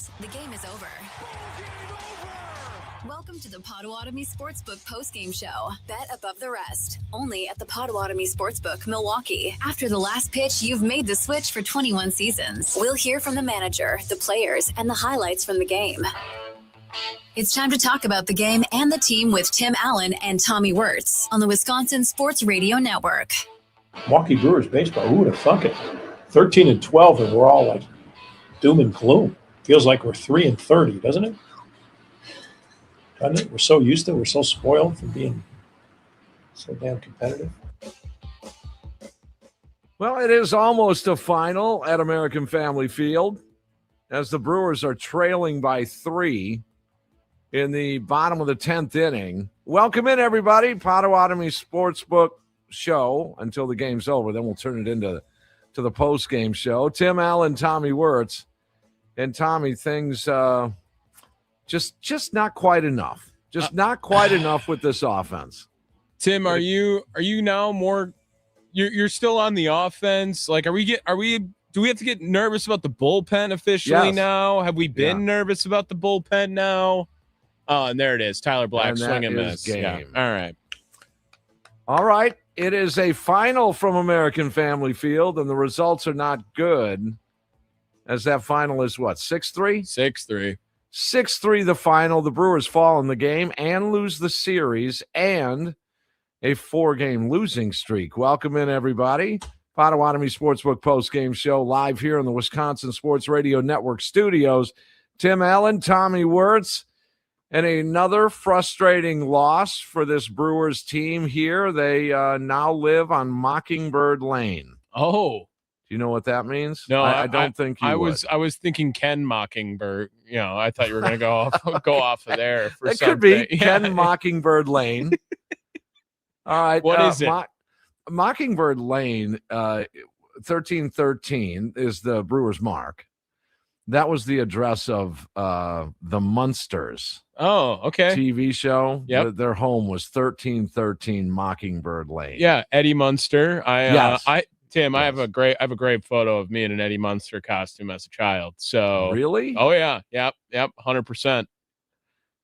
Sports. The game is over. Welcome to the Potawatomi Sportsbook postgame show. Bet above the rest. Only at the Potawatomi Sportsbook, Milwaukee. After the last pitch, you've made the switch for 21 seasons. We'll hear from the manager, the players, and the highlights from the game. It's time to talk about the game and the team with Tim Allen and Tommy Wortz on the Wisconsin Sports Radio Network. Milwaukee Brewers baseball, who would have thunk it? 13-12, and we're all like doom and gloom. Feels like we're 3-30, doesn't it? Doesn't it? We're so used to it. We're so spoiled from being so damn competitive. Well, it is almost a final at American Family Field as the Brewers are trailing by 3 in the bottom of the 10th inning. Welcome in, everybody. Potawatomi Sportsbook show until the game's over. Then we'll turn it into the post-game show. Tim Allen, Tommy Wortz. And Tommy, things just not quite enough. Just not quite enough with this offense. Tim, are you now more you're still on the offense? Like do we have to get nervous about the bullpen officially now? Have we been nervous about the bullpen now? Oh, and there it is. Tyler Black swinging this game. Yeah. All right. It is a final from American Family Field, and the results are not good. As that final is what, 6-3? 6-3. 6-3 the final. The Brewers fall in the game and lose the series and a 4-game losing streak. Welcome in, everybody. Potawatomi Sportsbook postgame show live here in the Wisconsin Sports Radio Network studios. Tim Allen, Tommy Wortz, and another frustrating loss for this Brewers team here. They now live on Mockingbird Lane. Oh. Do you know what that means? No, I don't think you would. I was thinking Ken Mockingbird. I thought you were going to go off of there for that something. Could be Ken Mockingbird Lane. All right. What is it? Mockingbird Lane, 1313 is the Brewers mark. That was the address of the Munsters. Oh, okay. TV show. Yep. Their home was 1313 Mockingbird Lane. Yeah, Eddie Munster. Tim, yes. I have a great photo of me in an Eddie Munster costume as a child. So really? Oh yeah. Yep, 100%.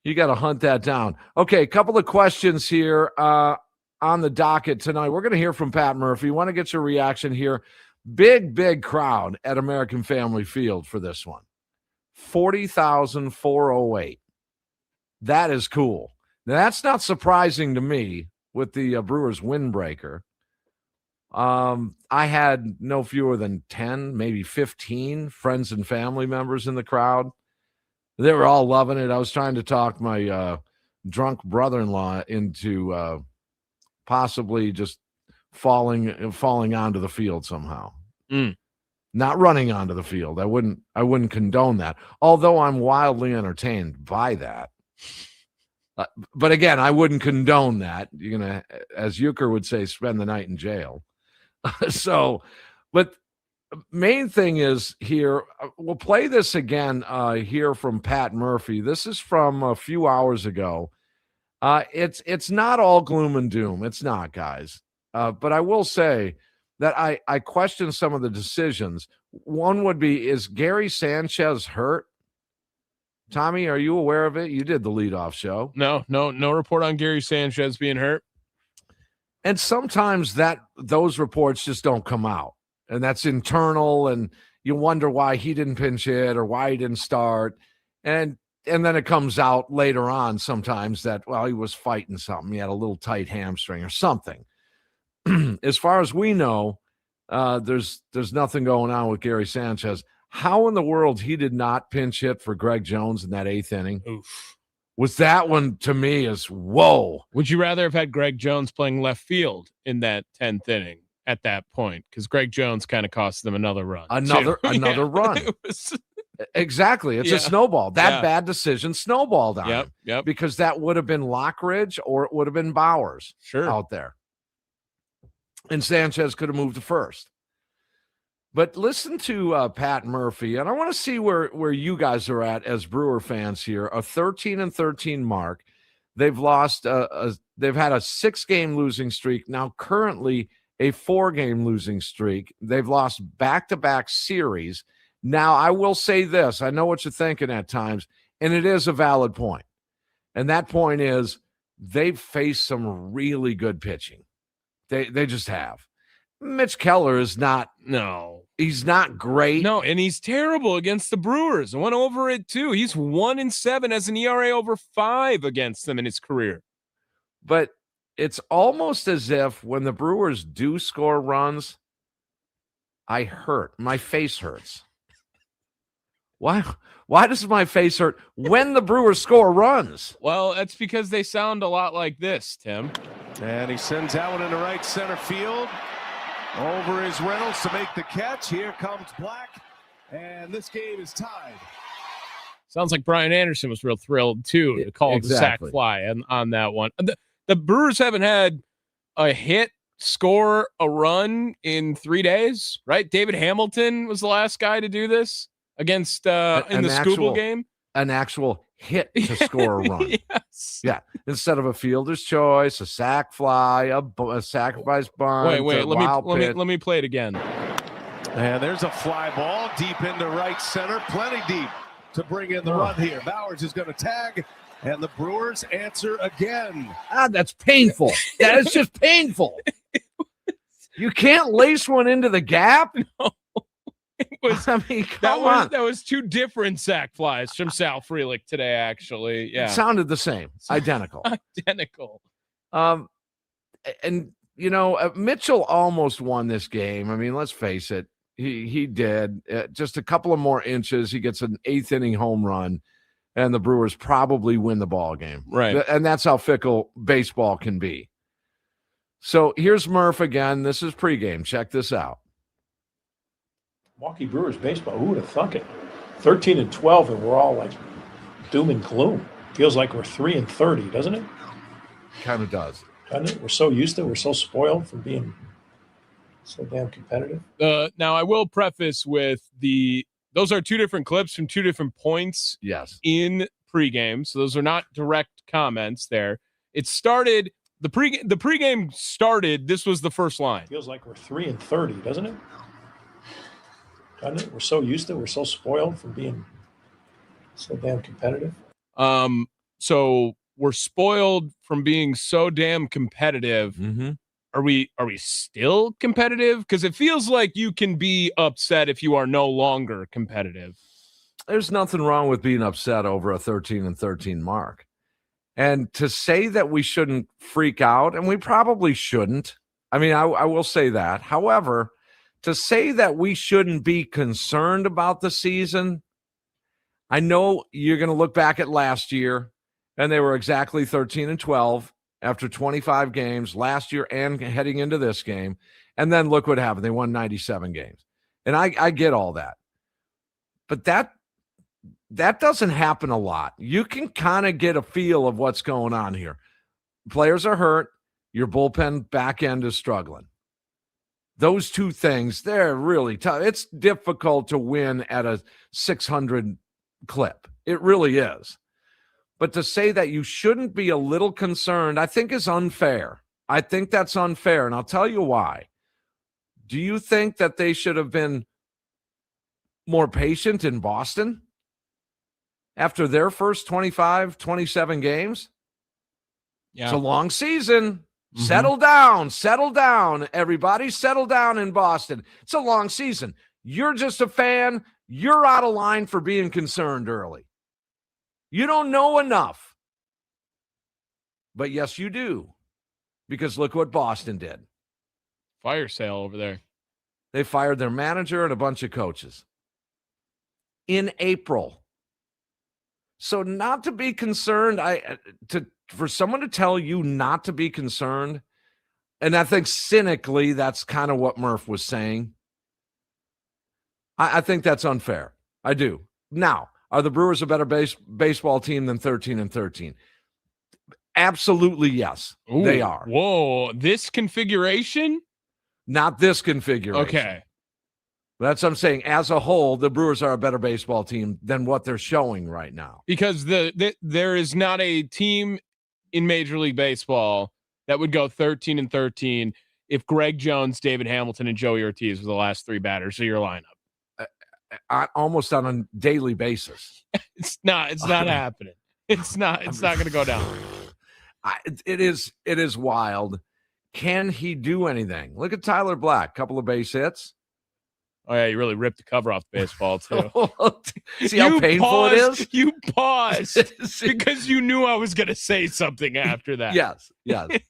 You got to hunt that down. Okay, a couple of questions here on the docket tonight. We're going to hear from Pat Murphy. Want to get your reaction here. Big crowd at American Family Field for this one. 40,408. That is cool. Now, that's not surprising to me with the Brewers windbreaker. I had no fewer than 10, maybe 15 friends and family members in the crowd. They were all loving it. I was trying to talk my drunk brother-in-law into possibly just falling onto the field somehow. Not running onto the field. I wouldn't condone that. Although I'm wildly entertained by that. But again, I wouldn't condone that. You're gonna, as Euchre would say, spend the night in jail. But main thing is here, we'll play this again here from Pat Murphy. This is from a few hours ago. It's not all gloom and doom. It's not, guys. But I will say that I question some of the decisions. One would be, is Gary Sanchez hurt? Tommy, are you aware of it? You did the leadoff show. No report on Gary Sanchez being hurt. And sometimes those reports just don't come out, and that's internal, and you wonder why he didn't pinch hit or why he didn't start. And then it comes out later on sometimes that, well, he was fighting something. He had a little tight hamstring or something. As far as we know, there's nothing going on with Gary Sanchez. How in the world he did not pinch hit for Greg Jones in that 8th inning? Oof. Was that one to me is whoa. Would you rather have had Greg Jones playing left field in that 10th inning at that point? Because Greg Jones kind of cost them another run. Another run. Exactly. It's a snowball. That bad decision snowballed on him. Yep. Because that would have been Lockridge or it would have been Bowers out there. And Sanchez could have moved to first. But listen to Pat Murphy, and I want to see where you guys are at as Brewer fans here. A 13-13 mark. They've lost. They've had a 6-game losing streak. Now currently a 4-game losing streak. They've lost back-to-back series, Now, I will say this. I know what you're thinking at times, and it is a valid point. And that point is they've faced some really good pitching. They just have. Mitch Keller is not – No. He's not great. No, and he's terrible against the Brewers. I went over it, too. He's 1-7 as an ERA over 5 against them in his career. But it's almost as if when the Brewers do score runs, I hurt. My face hurts. Why does my face hurt when the Brewers score runs? Well, that's because they sound a lot like this, Tim. And he sends that one into right center field. Over is Reynolds to make the catch. Here comes Black, and this game is tied. Sounds like Brian Anderson was real thrilled, too, to call the sac fly on that one. The Brewers haven't had a hit, score, a run in 3 days, right? David Hamilton was the last guy to do this against in the Scooble game. An actual hit to score a run. Yes. Yeah. Instead of a fielder's choice, a sac fly, a sacrifice bunt. Wait. Let me play it again. And there's a fly ball deep into right center, plenty deep to bring in the run here. Bowers is going to tag, and the Brewers answer again. That's painful. That is just painful. You can't lace one into the gap. No. That was 2 different sac flies from Sal Frelick today, actually. Yeah. It sounded the same. Identical. Identical. And, Mitchell almost won this game. I mean, let's face it. He did. Just a couple of more inches. He gets an 8th inning home run, and the Brewers probably win the ball game. Right. And that's how fickle baseball can be. So here's Murph again. This is pregame. Check this out. Milwaukee Brewers baseball, who would have thunk it? 13-12, and we're all like doom and gloom. Feels like we're 3-30, doesn't it? Kind of does. Doesn't it? We're so used to it. We're so spoiled from being so damn competitive. Now, I will preface with those are 2 different clips from 2 different points. Yes. In pregame, so those are not direct comments there. It started the pregame started. This was the first line. Feels like we're 3-30, doesn't it? Doesn't it? We're so used to it. We're so spoiled from being so damn competitive. So we're spoiled from being so damn competitive. Mm-hmm. Are we still competitive? Because it feels like you can be upset if you are no longer competitive. There's nothing wrong with being upset over a 13-13 mark. And to say that we shouldn't freak out, and we probably shouldn't. I mean, I will say that. However, to say that we shouldn't be concerned about the season, I know you're going to look back at last year, and they were exactly 13-12 after 25 games last year and heading into this game. And then look what happened. They won 97 games. And I get all that. But that doesn't happen a lot. You can kind of get a feel of what's going on here. Players are hurt. Your bullpen back end is struggling. Those 2 things, they're really tough. It's difficult to win at a 600 clip. It really is. But to say that you shouldn't be a little concerned, I think is unfair. I think that's unfair, and I'll tell you why. Do you think that they should have been more patient in Boston after their first 25, 27 games? Yeah. It's a long season. Mm-hmm. Settle down, everybody. Settle down in Boston. It's a long season. You're just a fan. You're out of line for being concerned early. You don't know enough. But yes, you do. Because look what Boston did. Fire sale over there. They fired their manager and a bunch of coaches in April. So not to be concerned, for someone to tell you not to be concerned, and I think cynically that's kind of what Murph was saying. I think that's unfair. I do. Now, are the Brewers a better baseball team than 13-13? Absolutely, yes. Ooh, they are. Whoa, this configuration? Not this configuration. Okay. That's what I'm saying. As a whole, the Brewers are a better baseball team than what they're showing right now. Because there is not a team in Major League Baseball that would go 13-13 if Greg Jones, David Hamilton, and Joey Ortiz were the last 3 batters of your lineup. almost on a daily basis. It's not happening. It's not going to go down. It is wild. Can he do anything? Look at Tyler Black, couple of base hits. Oh yeah, you really ripped the cover off the baseball too. See how painful it is? You paused because you knew I was going to say something after that. Yes.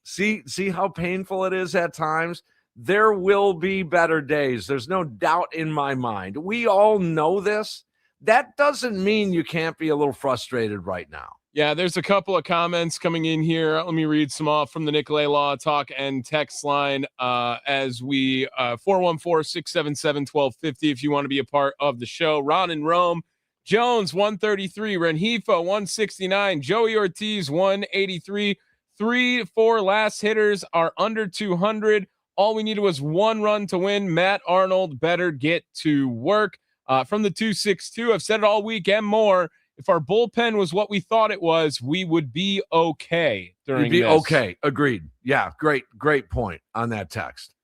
See how painful it is at times? There will be better days. There's no doubt in my mind. We all know this. That doesn't mean you can't be a little frustrated right now. Yeah, there's a couple of comments coming in here. Let me read some off from the Nicolay Law Talk and text line as we 414-677-1250 if you want to be a part of the show. Ron in Rome, Jones 133, Renhefo 169, Joey Ortiz 183. 3-4 last hitters are under 200. All we needed was one run to win. Matt Arnold better get to work. From the 262, I've said it all week and more. If our bullpen was what we thought it was, we would be okay during this. Okay. Agreed. Yeah. Great point on that text.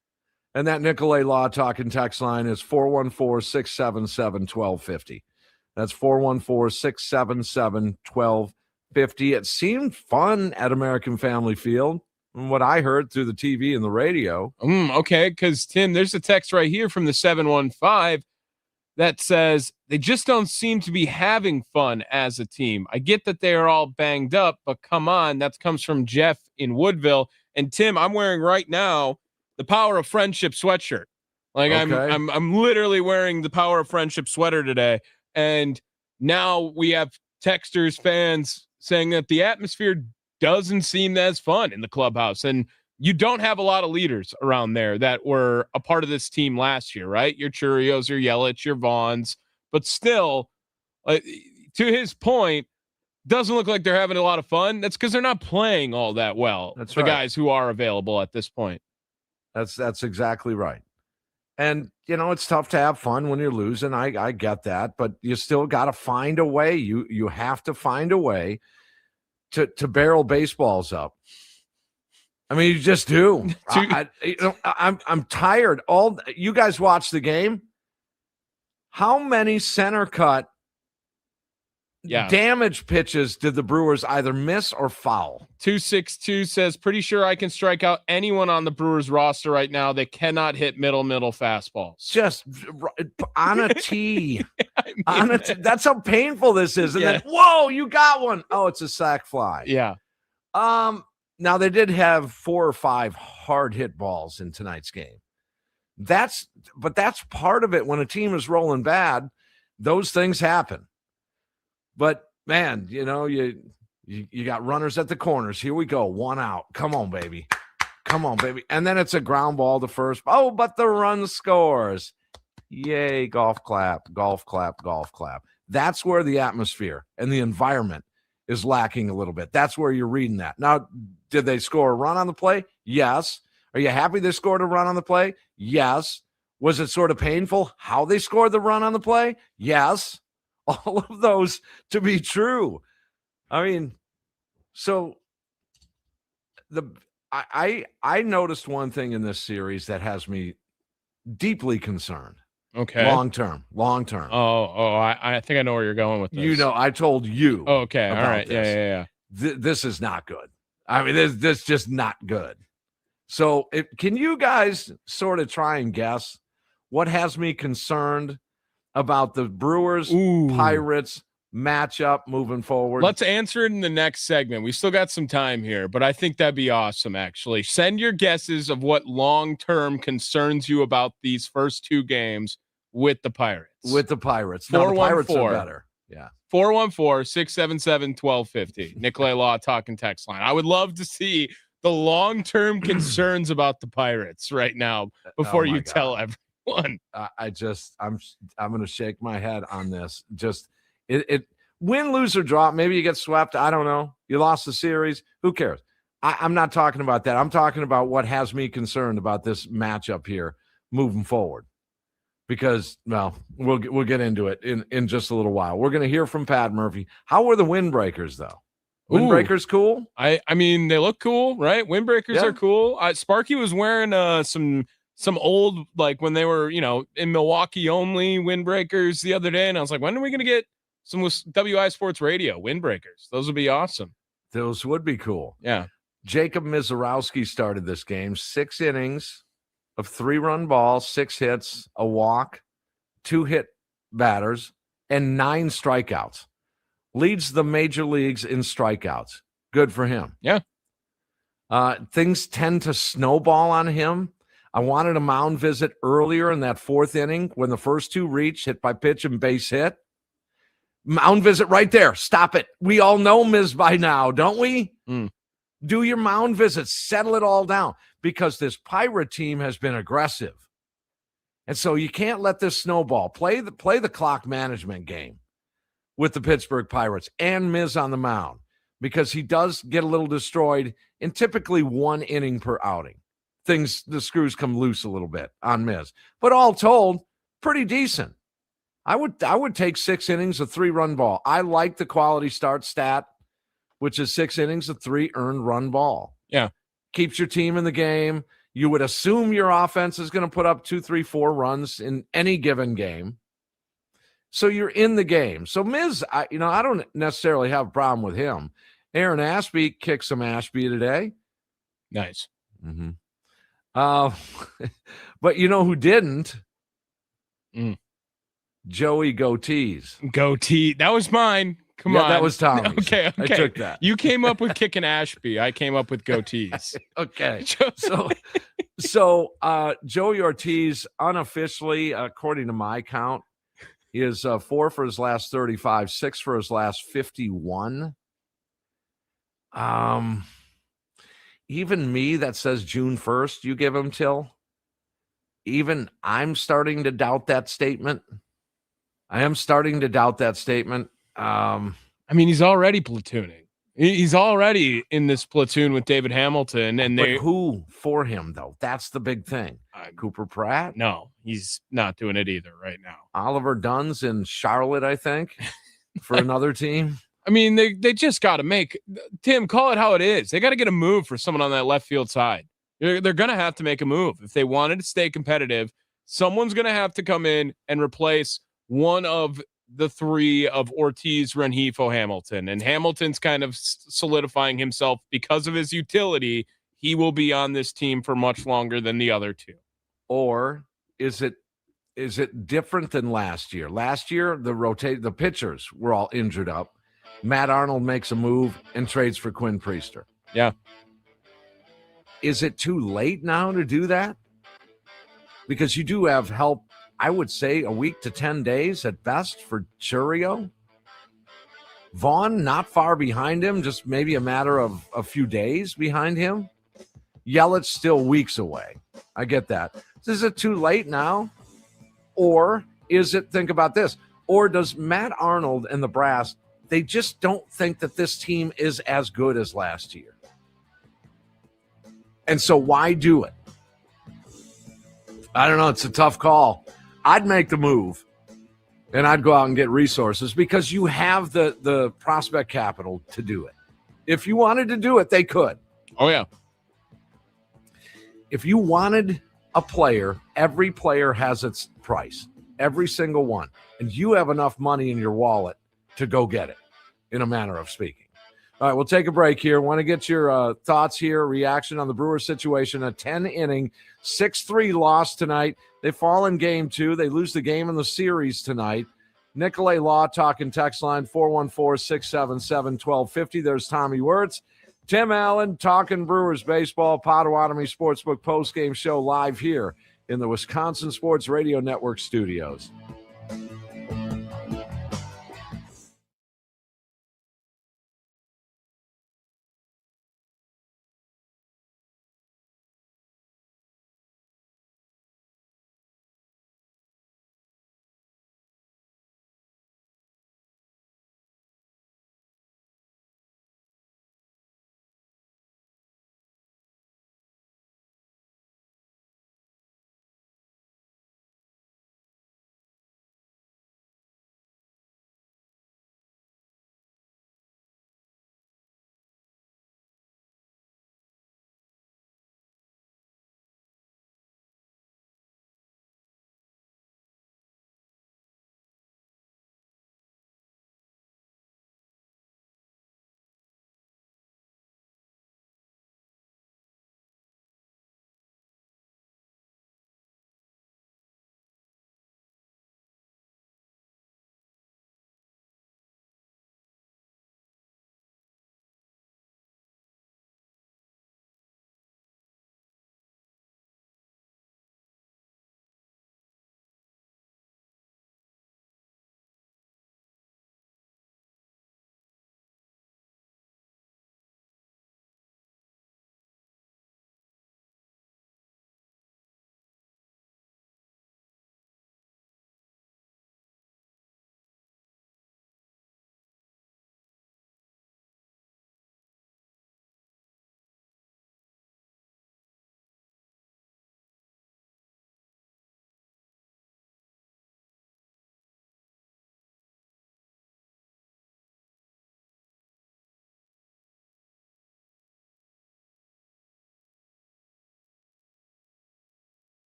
And that Nicolay Law Talk and text line is 414-677-1250. That's 414-677-1250. It seemed fun at American Family Field from what I heard through the TV and the radio. Okay. Because, Tim, there's a text right here from the 715 that says they just don't seem to be having fun as a team. I get that they are all banged up, but come on, that comes from Jeff in Woodville. And Tim, I'm wearing right now the Power of Friendship sweatshirt. Like okay. I'm literally wearing the Power of Friendship sweater today. And now we have texters, fans saying that the atmosphere doesn't seem as fun in the clubhouse. And you don't have a lot of leaders around there that were a part of this team last year, right? Your Churios, your Yelich, your Vaughns, but still, to his point, doesn't look like they're having a lot of fun. That's because they're not playing all that well. That's the guys who are available at this point. That's exactly right. And, it's tough to have fun when you're losing. I get that, but you still got to find a way. You have to find a way to barrel baseballs up. I mean, you just do. I'm tired. You guys watch the game. How many center cut damage pitches did the Brewers either miss or foul? 262 says, pretty sure I can strike out anyone on the Brewers roster right now. They cannot hit middle fastballs. Just on a tee. That's how painful this is. And then, whoa, you got one. Oh, it's a sac fly. Yeah. Now, they did have 4 or 5 hard hit balls in tonight's game. But that's part of it. When a team is rolling bad, those things happen. But, man, you got runners at the corners. Here we go. 1 out. Come on, baby. And then it's a ground ball to first. Oh, but the run scores. Yay, golf clap, golf clap, golf clap. That's where the atmosphere and the environment is lacking a little bit. That's where you're reading that. Now, did they score a run on the play? Yes. Are you happy they scored a run on the play? Yes. Was it sort of painful how they scored the run on the play? Yes. All of those to be true. I mean, so I noticed one thing in this series that has me deeply concerned. Okay. Long term. I think I know where you're going with this. I told you. Oh, okay. All right. This. Yeah. This is not good. I mean, this just not good. So can you guys sort of try and guess what has me concerned about the Brewers Pirates matchup moving forward? Let's answer it in the next segment. We still got some time here, but I think that'd be awesome, actually. Send your guesses of what long-term concerns you about these first 2 games with the Pirates. Now, the Pirates are better. Yeah. 414-677-1250. Nicolay Law Talk and text line. I would love to see the long-term concerns about the Pirates right now before you tell everyone. I'm going to shake my head on this. Just it win, lose, or draw. Maybe you get swept. I don't know. You lost the series. Who cares? I'm not talking about that. I'm talking about what has me concerned about this matchup here moving forward. Because, well, we'll get into it in just a little while. We're going to hear from Pat Murphy. How were the windbreakers, though? Windbreakers cool? I mean, they look cool, right? Windbreakers are cool. Sparky was wearing some some old, like when they were, in Milwaukee only windbreakers the other day. And I was like, when are we going to get some WI Sports Radio windbreakers? Those would be awesome. Those would be cool. Yeah. Jacob Mizorowski started this game, 6 innings of 3-run balls, 6 hits, a walk, 2 hit batters, and 9 strikeouts. Leads the major leagues in strikeouts. Good for him. Yeah. Things tend to snowball on him. I wanted a mound visit earlier in that 4th inning when the first 2 reached, hit by pitch and base hit. Mound visit right there. Stop it. We all know Miz by now, don't we? Do your mound visits. Settle it all down because this Pirate team has been aggressive. And so you can't let this snowball. Play the clock management game with the Pittsburgh Pirates and Miz on the mound because he does get a little destroyed in typically 1 inning per outing. The screws come loose a little bit on Miz. But all told, pretty decent. I would take 6 innings of 3-run ball. I like the quality start stat, which is 6 innings of 3 earned run ball. Yeah. Keeps your team in the game. You would assume your offense is going to put up 2, 3, 4 runs in any given game. So you're in the game. So Miz, I don't necessarily have a problem with him. Aaron Ashby kicked some Ashby today. Nice. Mm-hmm. But you know who didn't? Joey Goatees. Goatee. That was mine. Come on. That was Tommy's. Okay. I took that. You came up with kicking Ashby. I came up with goatees. Okay. So Joey Ortiz unofficially, according to my count, is 4 for his last 35, 6 for his last 51. Even me that says June 1st, you give him till. Even I'm starting to doubt that statement. I am starting to doubt that statement. I mean, he's already platooning. He's already in this platoon with David Hamilton, and who for him though? That's the big thing. Cooper Pratt? No, he's not doing it either right now. Oliver Dunn's in Charlotte, I think, for another team. I mean, they just got to make Tim, call it how it is. They got to get a move for someone on that left field side. They're going to have to make a move if they wanted to stay competitive. Someone's going to have to come in and replace one of the 3 of Ortiz, Rengifo, Hamilton. And Hamilton's kind of solidifying himself because of his utility. He will be on this team for much longer than the other 2. Or is it different than last year? Last year, the pitchers were all injured up. Matt Arnold makes a move and trades for Quinn Priester. Yeah. Is it too late now to do that? Because you do have help, I would say, a week to 10 days at best for Churio. Vaughn, not far behind him, just maybe a matter of a few days behind him. Yelich still weeks away. I get that. Is it too late now? Or is it, think about this, or does Matt Arnold and the brass, they just don't think that this team is as good as last year? And so why do it? I don't know. It's a tough call. I'd make the move, and I'd go out and get resources because you have the prospect capital to do it. If you wanted to do it, they could. Oh, yeah. If you wanted a player, every player has its price, every single one. And you have enough money in your wallet to go get it, in a manner of speaking. All right, we'll take a break here. Want to get your thoughts here, reaction on the Brewers situation. A 10-inning, 6-3 loss tonight. They fall in game 2. They lose the game in the series tonight. Nicolay Law talking text line 414-677-1250. There's Tommy Wortz. Tim Allen talking Brewers baseball. Potawatomi Sportsbook postgame show live here in the Wisconsin Sports Radio Network studios.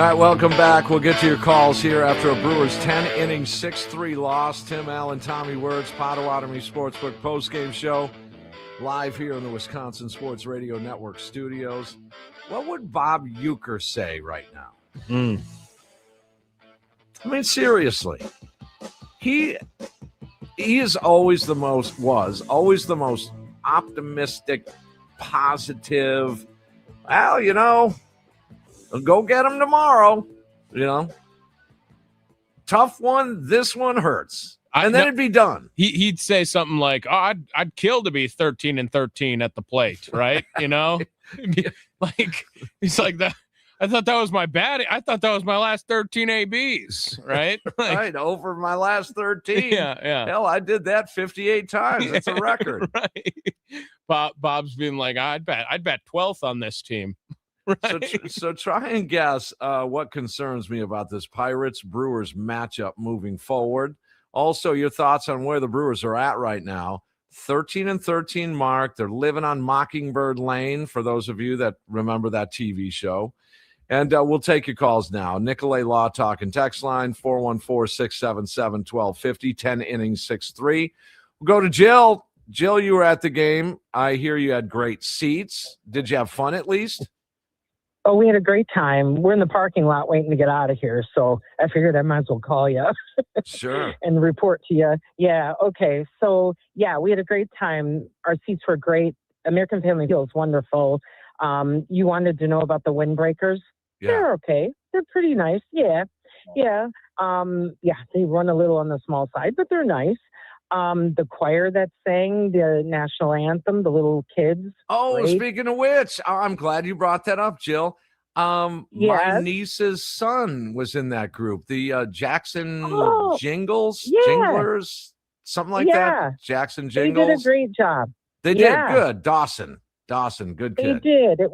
right, welcome back. We'll get to your calls here after a Brewers 10-inning 6-3 loss. Tim Allen, Tommy Wortz, Potawatomi Sportsbook postgame show, live here in the Wisconsin Sports Radio Network studios. What would Bob Uecker say right now? I mean, seriously. He is always the most optimistic, positive. Well, go get him tomorrow. Tough one. This one hurts. And then it'd be done. He'd say something like, "Oh, I'd kill to be 13-13 at the plate," right? Like he's like that. I thought that was my last 13 ABs, right? Like, right, over my last 13. Yeah. Hell, I did that 58 times. That's a record. Right. Bob's being like, I'd bet 12th on this team. Right. So try and guess what concerns me about this Pirates-Brewers matchup moving forward. Also, your thoughts on where the Brewers are at right now. 13-13 mark. They're living on Mockingbird Lane, for those of you that remember that TV show. And we'll take your calls now. Nicolay Law Talk and text line, 414-677-1250, 10 innings, 6-3. We'll go to Jill. Jill, you were at the game. I hear you had great seats. Did you have fun at least? Oh, we had a great time. We're in the parking lot waiting to get out of here, so I figured I might as well call you. Sure. And report to you. Yeah, okay. So, yeah, we had a great time. Our seats were great. American Family Field is wonderful. You wanted to know about the windbreakers? Yeah. They're okay. They're pretty nice. Yeah. They run a little on the small side, but they're nice. The choir that sang the national anthem, the little kids. Oh, great. Speaking of which, I'm glad you brought that up, Jill. My niece's son was in that group, the Jackson Jinglers, something like that. Jackson Jingles. They did a great job. They did good. Dawson, good kid. They did. It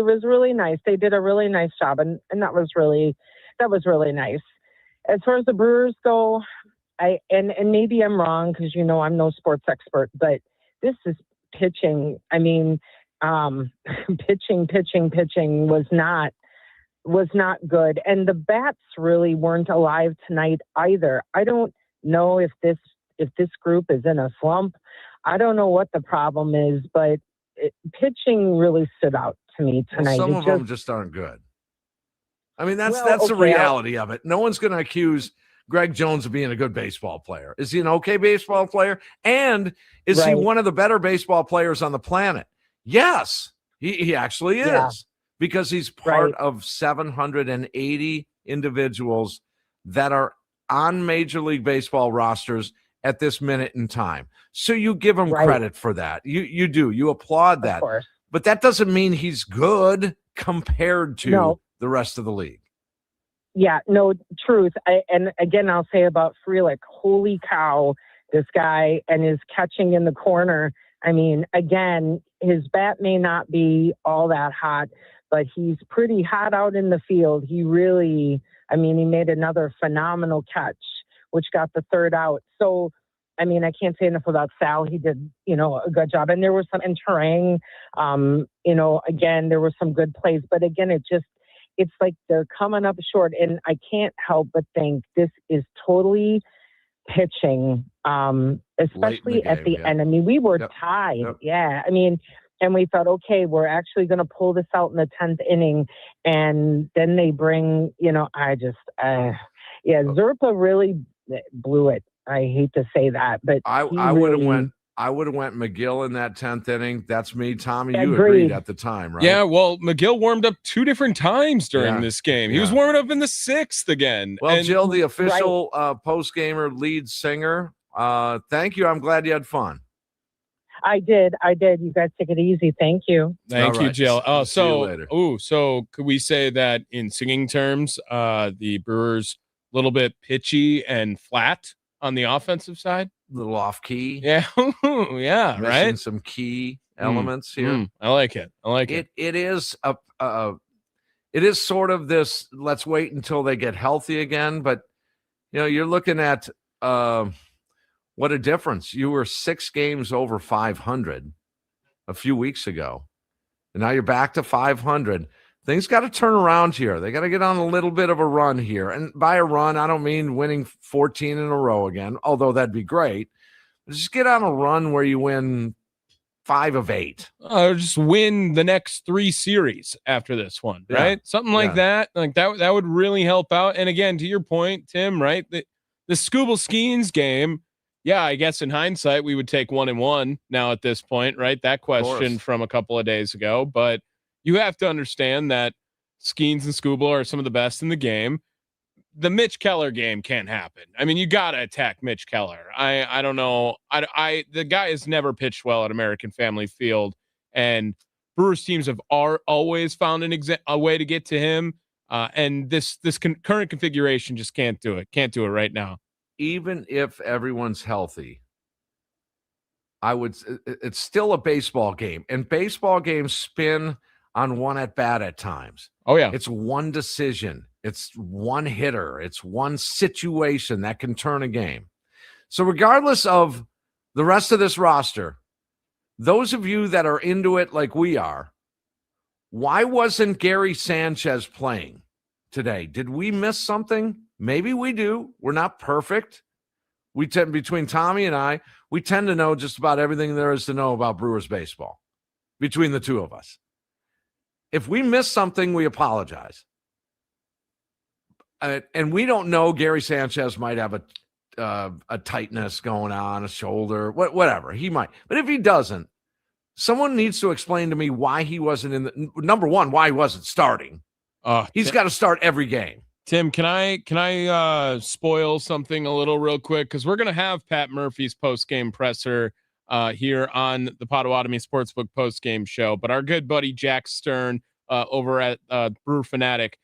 was really nice. They did a really nice job, and that was really nice. As far as the Brewers go, and maybe I'm wrong because I'm no sports expert, but this is pitching. I mean, pitching was not good, and the bats really weren't alive tonight either. I don't know if this group is in a slump. I don't know what the problem is, but pitching really stood out to me tonight. Well, some of them just aren't good. I mean, that's the reality of it. No one's going to accuse Greg Jones of being a good baseball player. Is he an okay baseball player? And is he one of the better baseball players on the planet? Yes, he actually is, because he's part of 780 individuals that are on Major League Baseball rosters at this minute in time. So you give him credit for that. You do. You applaud that. But that doesn't mean he's good compared to the rest of the league. Yeah, no, truth. And again, I'll say about Frelick, holy cow, this guy and his catching in the corner. I mean, again, his bat may not be all that hot, but he's pretty hot out in the field. He made another phenomenal catch, which got the third out. So, I mean, I can't say enough about Sal. He did, a good job. And there was some in Terang, again, there were some good plays. But again, it's like they're coming up short. And I can't help but think this is totally pitching, especially at the end. I mean, we were tied. Yep. Yeah. I mean, and we thought, okay, we're actually going to pull this out in the 10th inning. And then they bring, Zerpa really blew it. I hate to say that, but I would have went McGill in that 10th inning. That's me. Tommy, you agreed at the time, right? Yeah, well, McGill warmed up 2 different times during this game. He was warming up in the 6th again. Well, Jill, the official post-gamer lead singer, thank you. I'm glad you had fun. I did. You guys take it easy. Thank you. Thank you, Jill. So could we say that in singing terms, the Brewers a little bit pitchy and flat on the offensive side? A little off key. Yeah. Yeah. Missing right. Some key elements here. I like it. It is it is sort of this, let's wait until they get healthy again. But, you're looking at what a difference. You were 6 games over 500 a few weeks ago. And now you're back to 500. Things got to turn around here. They got to get on a little bit of a run here. And by a run, I don't mean winning 14 in a row again, although that'd be great. Just get on a run where you win 5 of 8. Just win the next 3 series after this one, right? Something like that. Like that would really help out. And again, to your point, Tim, right? The Scooble Skeens game, yeah, I guess in hindsight, we would take 1-1 now at this point, right? That question from a couple of days ago. But you have to understand that Skeens and Scooble are some of the best in the game. The Mitch Keller game can't happen. I mean, you got to attack Mitch Keller. I don't know. The guy has never pitched well at American Family Field, and Brewers teams have always found a way to get to him. And this current configuration just can't do it. Can't do it right now. Even if everyone's healthy, it's still a baseball game, and baseball games spin on one at bat at times. Oh yeah. It's one decision. It's one hitter. It's one situation that can turn a game. So regardless of the rest of this roster, those of you that are into it like we are, why wasn't Gary Sanchez playing today? Did we miss something? Maybe we do. We're not perfect. Between Tommy and I, we tend to know just about everything there is to know about Brewers baseball between the two of us. If we miss something, we apologize. And we don't know. Gary Sanchez might have a tightness going on, a shoulder, whatever. He might. But if he doesn't, someone needs to explain to me why he wasn't in the – number one, why he wasn't starting. He's got to start every game. Tim, can I spoil something a little real quick? Because we're going to have Pat Murphy's post-game presser here on the Potawatomi Sportsbook post-game show. But our good buddy Jack Stern over at Brewer Fanatic,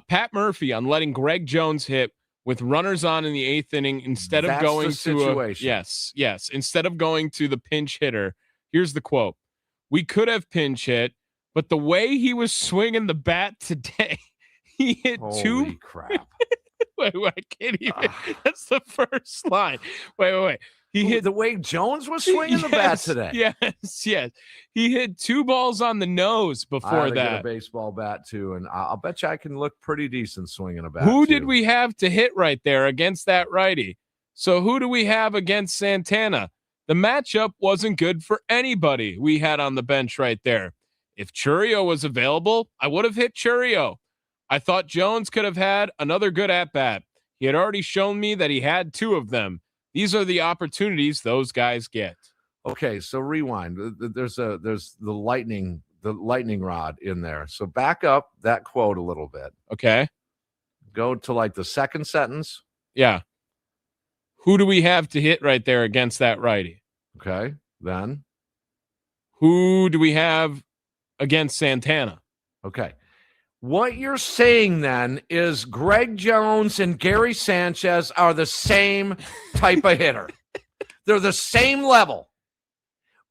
Pat Murphy on letting Greg Jones hit with runners on in the 8th inning instead of going to instead of going to the pinch hitter. Here's the quote: "We could have pinch hit, but the way he was swinging the bat today." He hit Holy crap. Wait, I can't even. That's the first line. Wait. He hit the way Jones was swinging the bat today. Yes. He hit 2 balls on the nose before that. Get a baseball bat too, and I'll bet you I can look pretty decent swinging a bat. Who did we have to hit right there against that righty? So who do we have against Santana? The matchup wasn't good for anybody we had on the bench right there. If Churio was available, I would have hit Churio. I thought Jones could have had another good at-bat. He had already shown me that he had 2 of them. These are the opportunities those guys get. Okay, so rewind. There's the lightning rod in there. So back up that quote a little bit. Okay. Go to like the second sentence. Yeah. Who do we have to hit right there against that righty? Okay. Then who do we have against Santana? Okay. What you're saying then is Greg Jones and Gary Sanchez are the same type of hitter. They're the same level.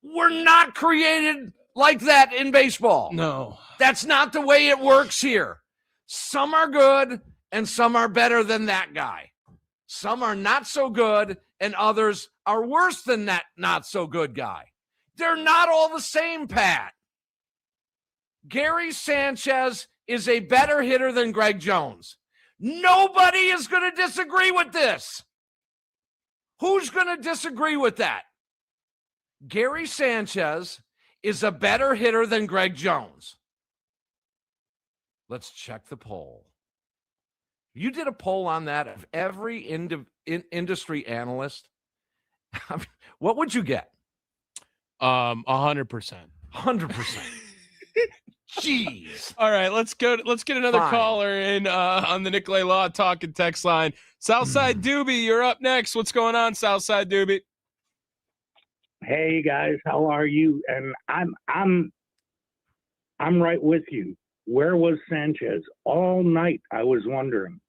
We're not created like that in baseball. No. That's not the way it works here. Some are good and some are better than that guy. Some are not so good and others are worse than that not so good guy. They're not all the same, Pat. Gary Sanchez is a better hitter than Greg Jones. Nobody is going to disagree with this. Who's going to disagree with that? Gary Sanchez is a better hitter than Greg Jones. Let's check the poll. You did a poll on that of every industry analyst. What would you get? 100%. 100%. Jeez. All right, let's get another caller in on the Nicolay Law Talk and Text line. Southside Doobie, you're up next. What's going on, Southside Doobie? Hey guys, how are you? And I'm right with you. Where was Sanchez all night? I was wondering.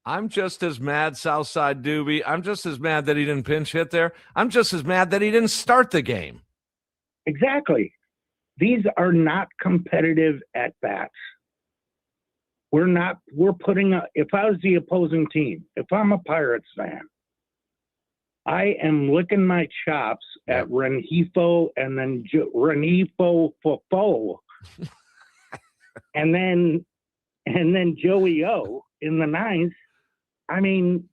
I'm just as mad, Southside Doobie. I'm just as mad that he didn't pinch hit there. I'm just as mad that he didn't start the game. Exactly. These are not competitive at-bats. We're putting if I was the opposing team, if I'm a Pirates fan, I am licking my chops at Renifo and then Renifo Fofo and then Joey O in the ninth. I mean,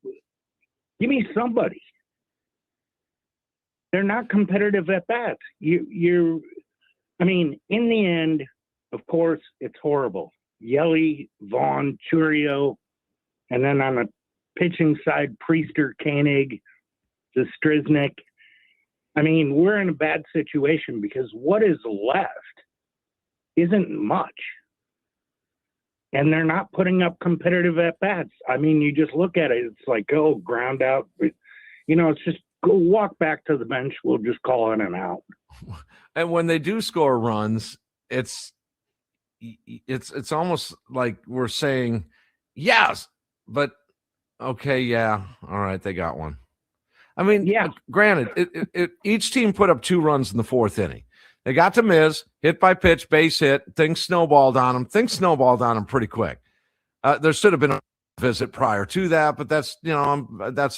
give me somebody. They're not competitive at bats. I mean, in the end, of course, it's horrible. Yelly, Vaughn, Churio, and then on the pitching side, Priester, Koenig, Zastriznik. I mean, we're in a bad situation because what is left isn't much. And they're not putting up competitive at-bats. I mean, you just look at it, it's like, oh, ground out. It's just go walk back to the bench. We'll just call it an out. And when they do score runs, it's almost like we're saying, yes, but okay, yeah, all right, they got one. I mean, yeah. Granted, each team put up 2 runs in the 4th inning. They got to Miz, hit by pitch, base hit. Things snowballed on them pretty quick. There should have been a visit prior to that, but that's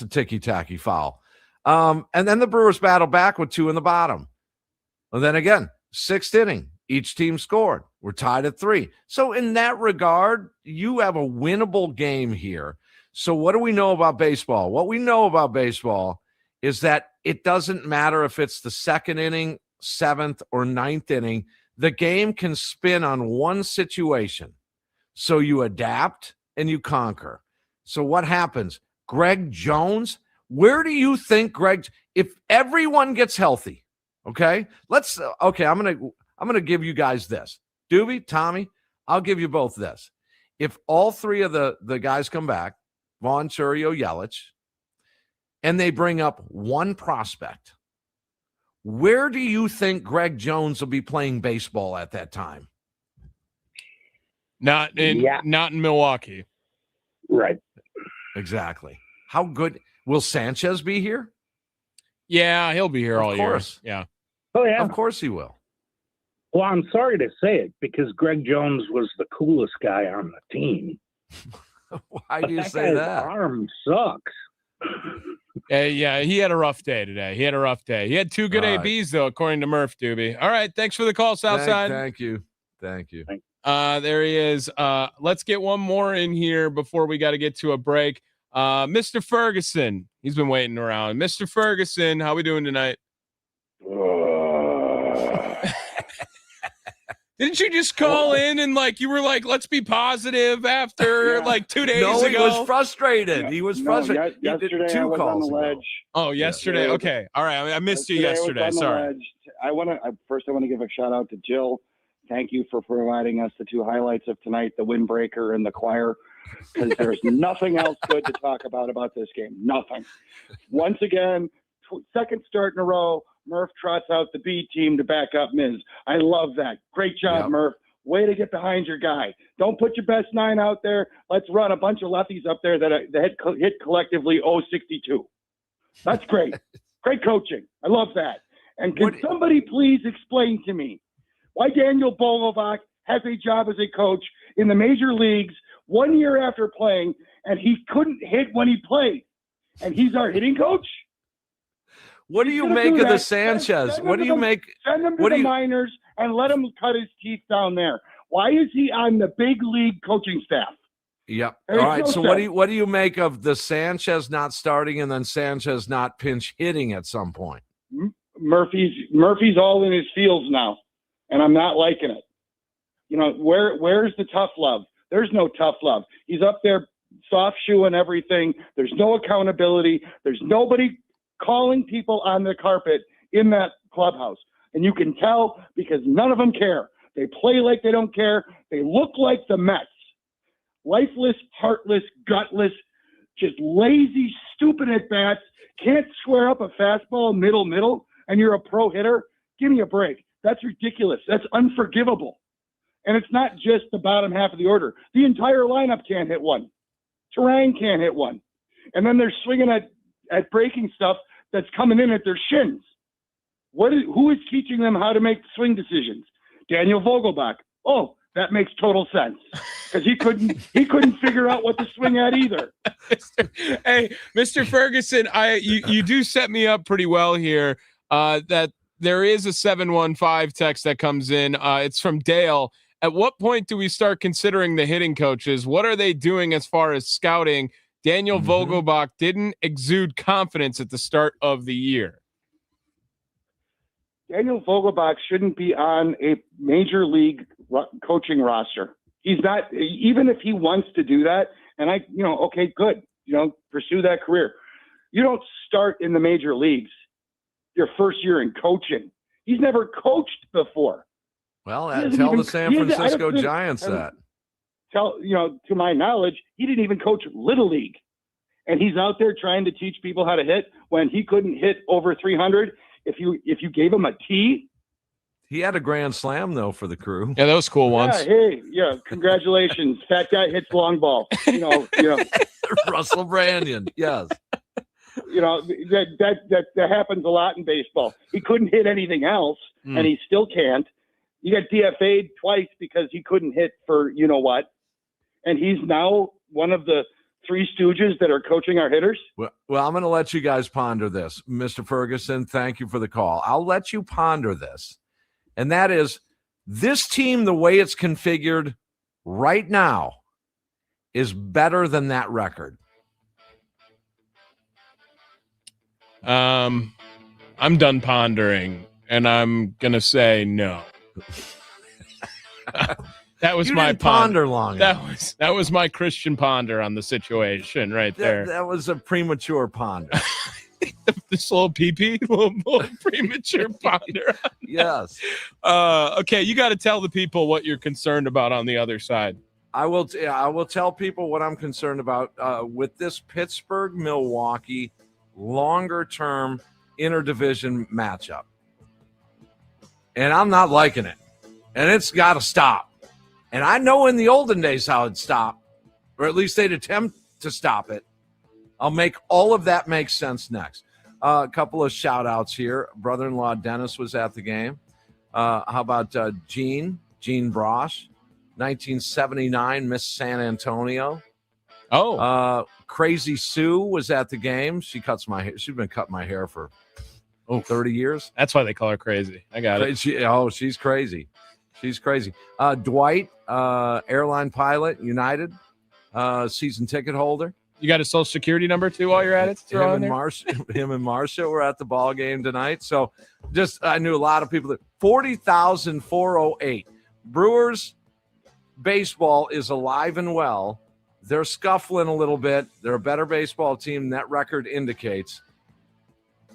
a ticky-tacky foul. And then the Brewers battle back with 2 in the bottom. And then again, 6th inning, each team scored. We're tied at 3. So in that regard, you have a winnable game here. So what do we know about baseball? What we know about baseball is that it doesn't matter if it's the 2nd inning, 7th, or 9th inning. The game can spin on one situation. So you adapt and you conquer. So what happens? Greg Jones, where do you think if everyone gets healthy, okay? I'm going to give you guys this. Doobie, Tommy, I'll give you both this. If all 3 of the guys come back, Vaughn, Churio, Yelich, and they bring up one prospect, where do you think Greg Jones will be playing baseball at that time? Not in Milwaukee. Right. Exactly. How good will Sanchez be here? Yeah, he'll be here all year. Of course. Yeah. Oh, yeah. Of course he will. Well, I'm sorry to say it because Greg Jones was the coolest guy on the team. Why do you say that? Arm sucks. Yeah, he had a rough day today. He had 2 good ABs, though, according to Murph, Doobie. All right, thanks for the call, Southside. Thank you. There he is. Let's get one more in here before we got to get to a break. Mr. Ferguson, he's been waiting around. Mr. Ferguson, how we doing tonight? Didn't you just call in and you were like, let's be positive after 2 days ago? No, he was frustrated. He was frustrated. Yesterday I was on the ledge. Oh, yesterday. Yeah. Okay. All right. I missed you yesterday. Sorry. I want to give a shout out to Jill. Thank you for providing us the 2 highlights of tonight, the windbreaker and the choir, because there's nothing else good to talk about this game. Nothing. Once again, second start in a row, Murph trots out the B team to back up Miz. I love that. Great job, Murph. Way to get behind your guy. Don't put your best 9 out there. Let's run a bunch of lefties up there that hit collectively 062. That's great. Great coaching. I love that. And can somebody please explain to me why Daniel Bolovac has a job as a coach in the major leagues 1 year after playing, and he couldn't hit when he played, and he's our hitting coach? What do you make of the Sanchez? What do you make? Send him to the minors and let him cut his teeth down there. Why is he on the big league coaching staff? Yep. All right. So what do you make of the Sanchez not starting and then Sanchez not pinch hitting at some point? Murphy's all in his feels now, and I'm not liking it. Where's the tough love? There's no tough love. He's up there soft shoeing everything. There's no accountability. There's nobody calling people on the carpet in that clubhouse. And you can tell because none of them care. They play like they don't care. They look like the Mets. Lifeless, heartless, gutless, just lazy, stupid at-bats. Can't square up a fastball middle, and you're a pro hitter? Give me a break. That's ridiculous. That's unforgivable. And it's not just the bottom half of the order. The entire lineup can't hit one. Terang can't hit one. And then they're swinging at breaking stuff that's coming in at their shins. Who is teaching them how to make swing decisions? Daniel Vogelbach. Oh, that makes total sense because he couldn't figure out what to swing at either. Hey, Mr. Ferguson, you do set me up pretty well here. That there is a 715 text that comes in. It's from Dale, At what point do we start considering the hitting coaches? What are they doing as far as scouting? Daniel Vogelbach didn't exude confidence at the start of the year. Daniel Vogelbach shouldn't be on a major league coaching roster. He's not, even if he wants to do that, and okay, good, pursue that career. You don't start in the major leagues your first year in coaching. He's never coached before. Well, tell the San Francisco Giants that. To my knowledge, he didn't even coach Little League. And he's out there trying to teach people how to hit when he couldn't hit over 300. If you gave him a tee. He had a grand slam, though, for the Crew. Yeah, that was cool once. Yeah, congratulations. Fat guy hits long ball. Russell Brandon, yes. That happens a lot in baseball. He couldn't hit anything else, and he still can't. He got DFA'd twice because he couldn't hit for what. And he's now one of the three stooges that are coaching our hitters. Well, I'm going to let you guys ponder this. Mr. Ferguson, thank you for the call. I'll let you ponder this. And that is, this team, the way it's configured right now, is better than that record. I'm done pondering, and I'm going to say no. That was my ponder long. That was my Christian ponder on the situation right there. That was a premature ponder. This little little premature ponder. Yes. Okay, you got to tell the people what you're concerned about on the other side. I will tell people what I'm concerned about with this Pittsburgh-Milwaukee longer-term interdivision matchup. And I'm not liking it. And it's got to stop. And I know in the olden days how it'd stop, or at least they'd attempt to stop it. I'll make all of that make sense next. A couple of shout-outs here. Brother-in-law Dennis was at the game. How about Gene Brosh, 1979, Miss San Antonio. Oh. Crazy Sue was at the game. She cuts my hair. She's been cutting my hair for 30 years. That's why they call her crazy. I got it. She's crazy. She's crazy. Dwight, airline pilot, United, season ticket holder. You got a social security number too while you're at it? Him and Marcia were at the ball game tonight. So I knew a lot of people. 40,408. Brewers baseball is alive and well. They're scuffling a little bit. They're a better baseball team. That record indicates.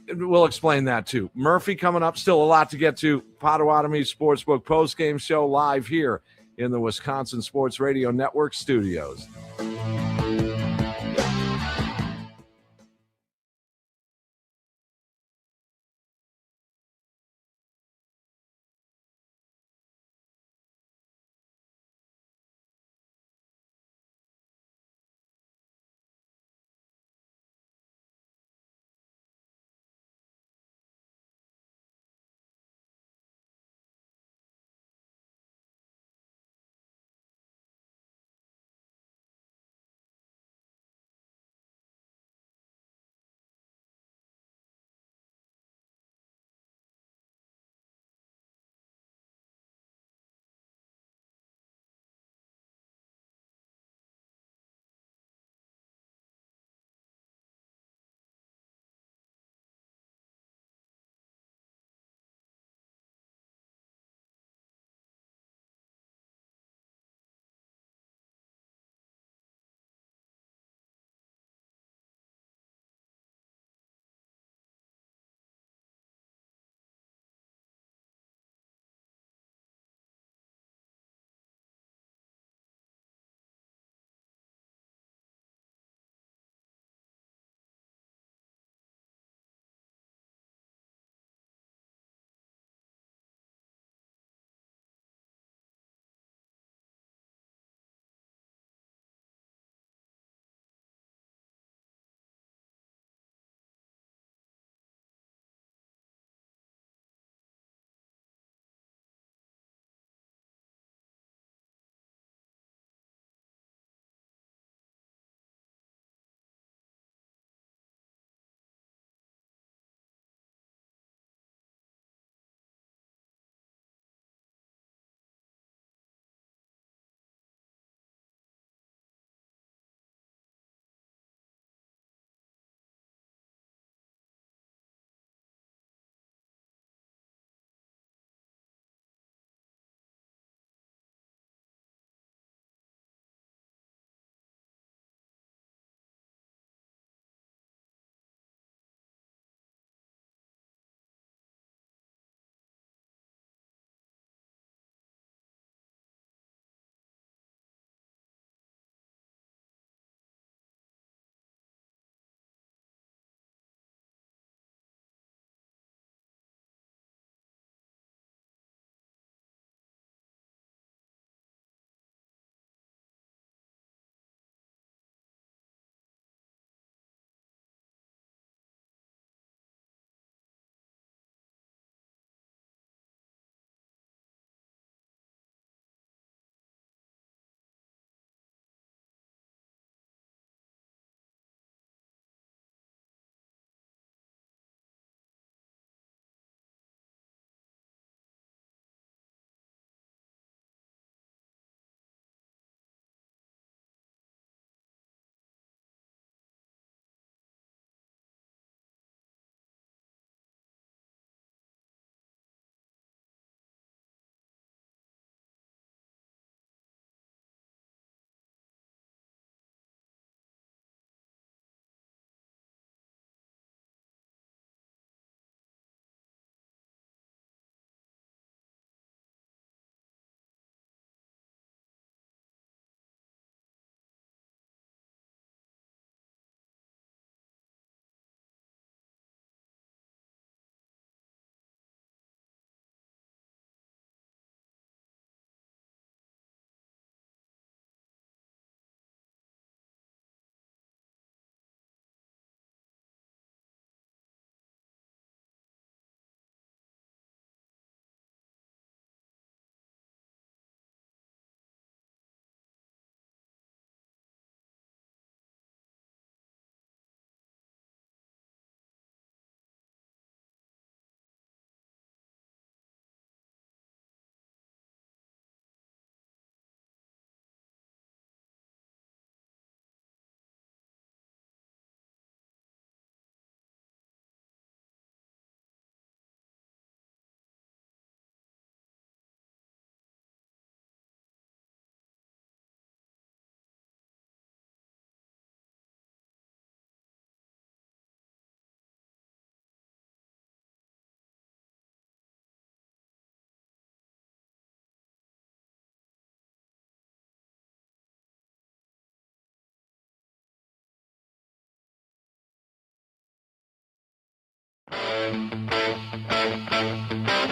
We'll explain that too. Murphy coming up. Still a lot to get to. Potawatomi Sportsbook postgame show live here in the Wisconsin Sports Radio Network studios.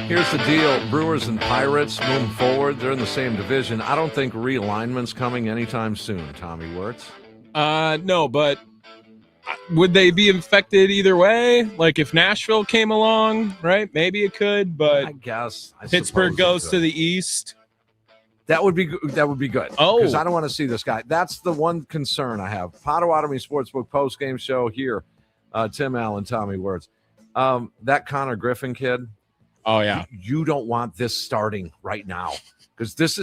Here's the deal. Brewers and Pirates moving forward. They're in the same division. I don't think realignment's coming anytime soon, Tommy Wortz. No, but would they be affected either way? Like if Nashville came along, right? Maybe it could, but I guess Pittsburgh goes to the East. That would be good. Oh, because I don't want to see this guy. That's the one concern I have. Potawatomi Sportsbook post-game show here. Tim Allen, Tommy Wortz. That Connor Griffin kid. Oh yeah. You don't want this starting right now because this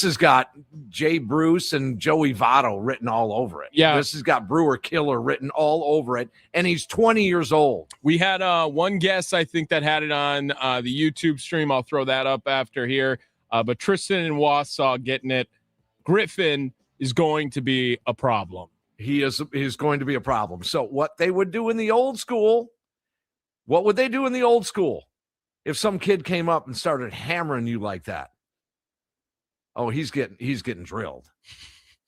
has got Jay Bruce and Joey Votto written all over it. Yeah. This has got Brewer Killer written all over it, and he's 20 years old. We had one guest, I think, that had it on the YouTube stream. I'll throw that up after here. But Tristan and Wausau getting it. Griffin is going to be a problem. He's going to be a problem. So what they would do in the old school, what would they do in the old school if some kid came up and started hammering you like that? Oh, he's getting drilled.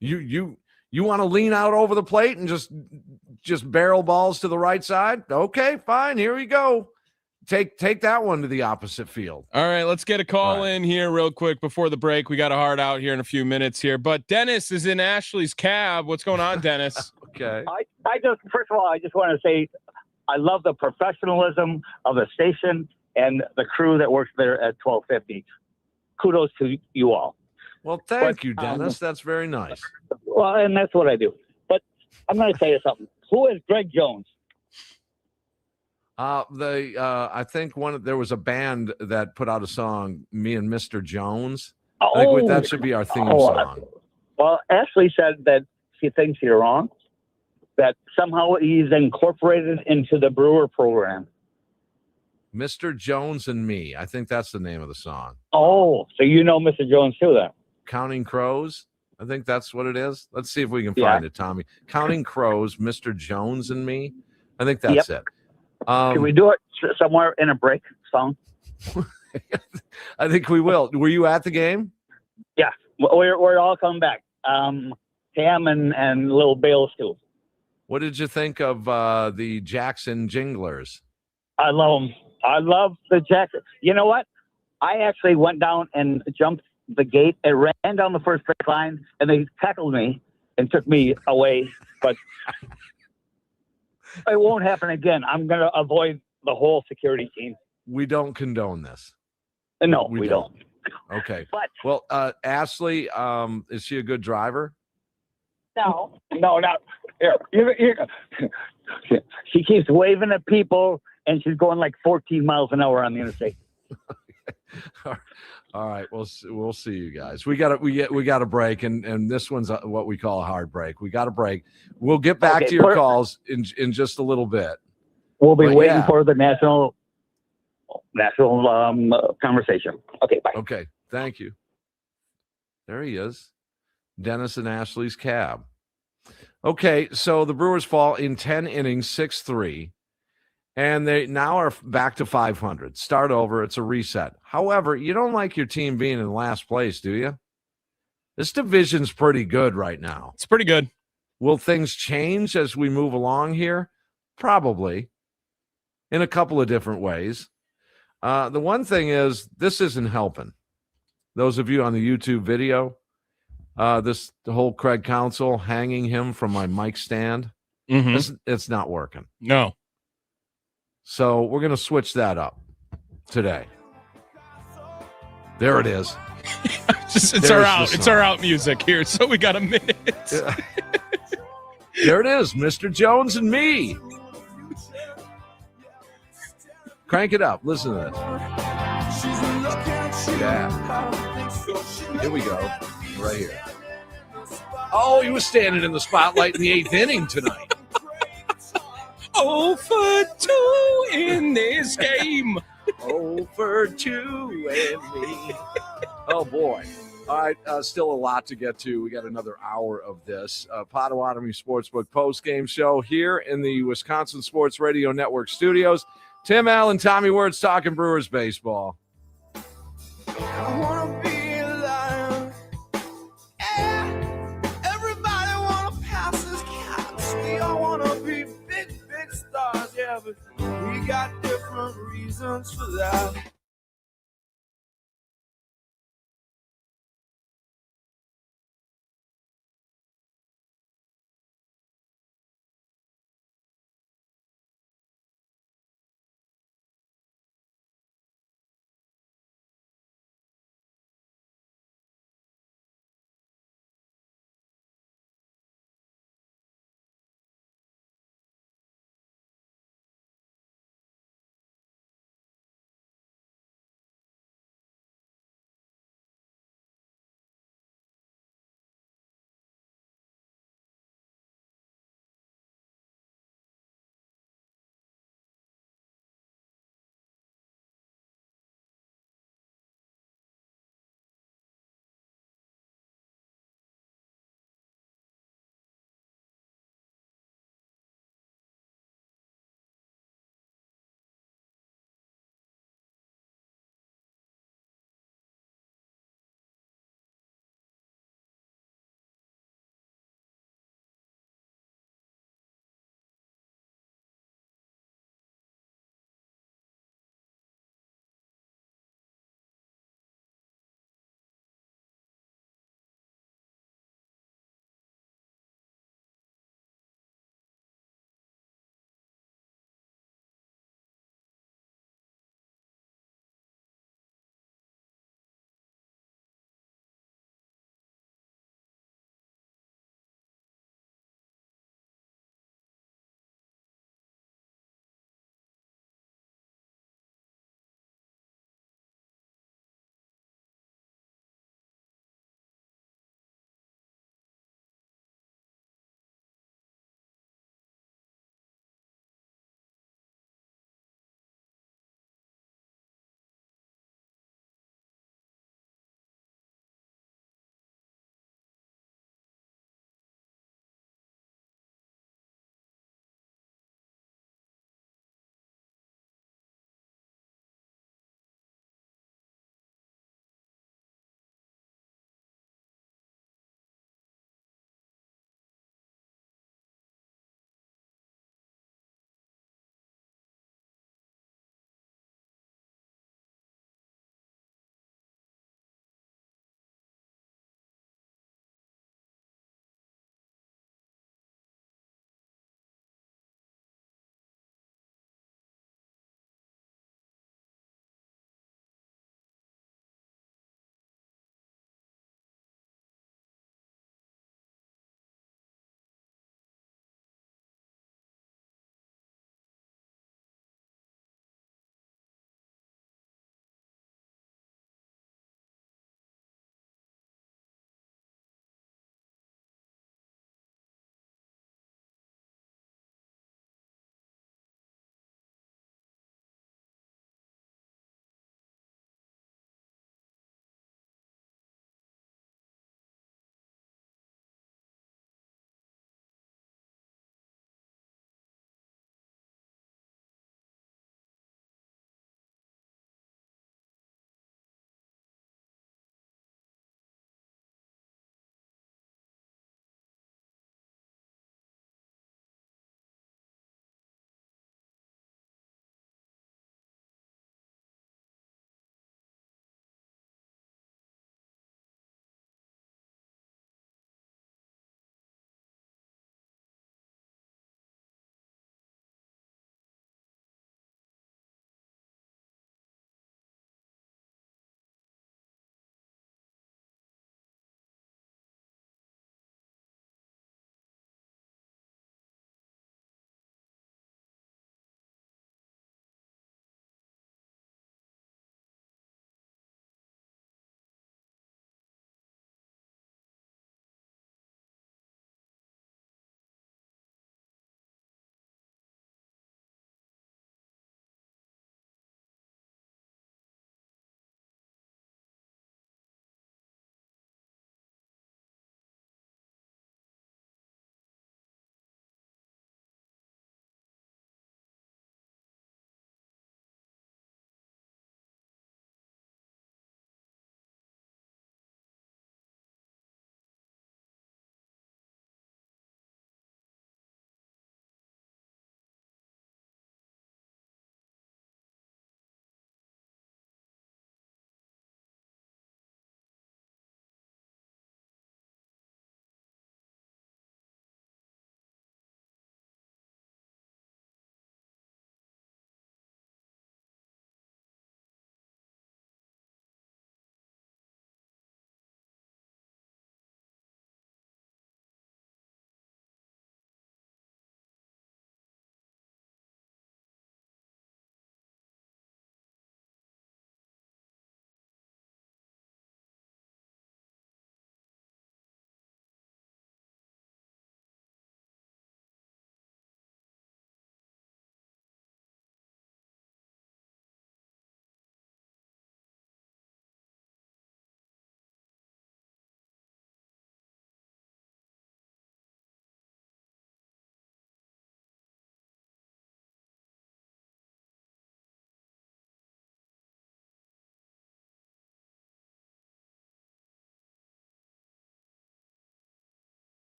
You want to lean out over the plate and just barrel balls to the right side? Okay, fine. Here we go. Take that one to the opposite field. All right, let's get a call in here real quick before the break. We got a hard out here in a few minutes here, but Dennis is in Ashley's cab. What's going on, Dennis? Okay. I just, first of all, I just want to say I love the professionalism of the station and the crew that works there at 1250. Kudos to you all. Well, thank you, Dennis. That's very nice. Well, and that's what I do. But I'm going to tell you something. Who is Greg Jones? I think there was a band that put out a song, Me and Mr. Jones. Oh, I think that should be our theme song. Well, Ashley said that she thinks you're wrong, that somehow he's incorporated into the Brewer program. Mr. Jones and Me. I think that's the name of the song. Oh, so you know Mr. Jones too then? Counting Crows. I think that's what it is. Let's see if we can find it, Tommy. Counting Crows, Mr. Jones and Me. I think that's it. Can we do it somewhere in a break song? I think we will. Were you at the game? Yeah, we're all coming back. Tam and little Bales too. What did you think of the Jackson Jinglers? I love them. I love the Jackson. You know what? I actually went down and jumped the gate and ran down the first straight line, and they tackled me and took me away. But it won't happen again. I'm going to avoid the whole security team. We don't condone this. No, we don't. Okay. But well, Ashley, is she a good driver? No, not here. She keeps waving at people, and she's going like 14 miles an hour on the interstate. All right, we'll see you guys. We got a break, and this one's what we call a hard break. We got a break. We'll get back to your calls in just a little bit. We'll be waiting for the national conversation. Okay, bye. Okay, thank you. There he is, Dennis and Ashley's cab. Okay, so the Brewers fall in 10 innings, 6-3. And they now are back to 500. Start over. It's a reset. However, you don't like your team being in last place, do you? This division's pretty good right now. It's pretty good. Will things change as we move along here? Probably. In a couple of different ways. The one thing is, this isn't helping. Those of you on the YouTube video, the whole Craig Counsell hanging him from my mic stand, it's not working. No. So we're going to switch that up today. There it is. It's our out music here. So we got a minute. There it is, Mr. Jones and Me. Crank it up. Listen to this. Yeah. Here we go. Right here. Oh, he was standing in the spotlight in the 8th inning tonight. 0 for 2 in this game. 0 for 2 and me. Oh, boy. All right, still a lot to get to. We got another hour of this. Potawatomi Sportsbook post-game show here in the Wisconsin Sports Radio Network studios. Tim Allen, Tommy Wortz talking Brewers baseball. I want to be a lion. Yeah. Everybody want to pass this caps. We all want to be big stars, yeah. yeah, but we got different reasons for that.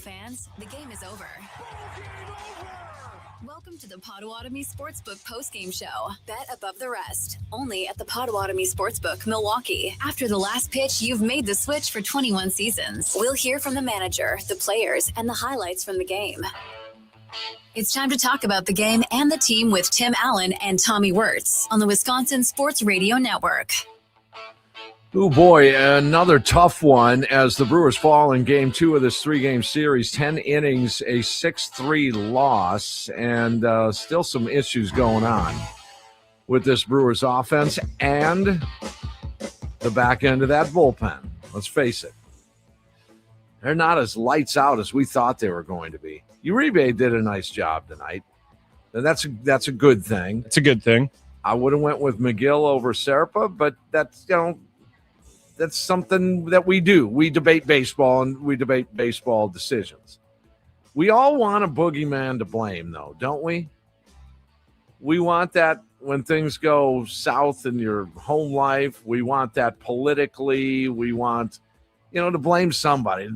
fans, the game is over. Welcome to the Potawatomi Sportsbook postgame show. Bet above the rest. Only at the Potawatomi Sportsbook, Milwaukee. After the last pitch, you've made the switch for 21 seasons. We'll hear from the manager, the players, and the highlights from the game. It's time to talk about the game and the team with Tim Allen and Tommy Wortz on the Wisconsin Sports Radio Network. Oh boy, another tough one as the Brewers fall in game 2 of this 3-game series. 10 innings, a 6-3 loss, and still some issues going on with this Brewers offense and the back end of that bullpen. Let's face it. They're not as lights out as we thought they were going to be. Uribe did a nice job tonight, and that's a good thing. It's a good thing. I would have went with McGill over Serpa, but that's, that's something that we do. We debate baseball, and we debate baseball decisions. We all want a boogeyman to blame, though, don't we? We want that when things go south in your home life. We want that politically. We want, to blame somebody.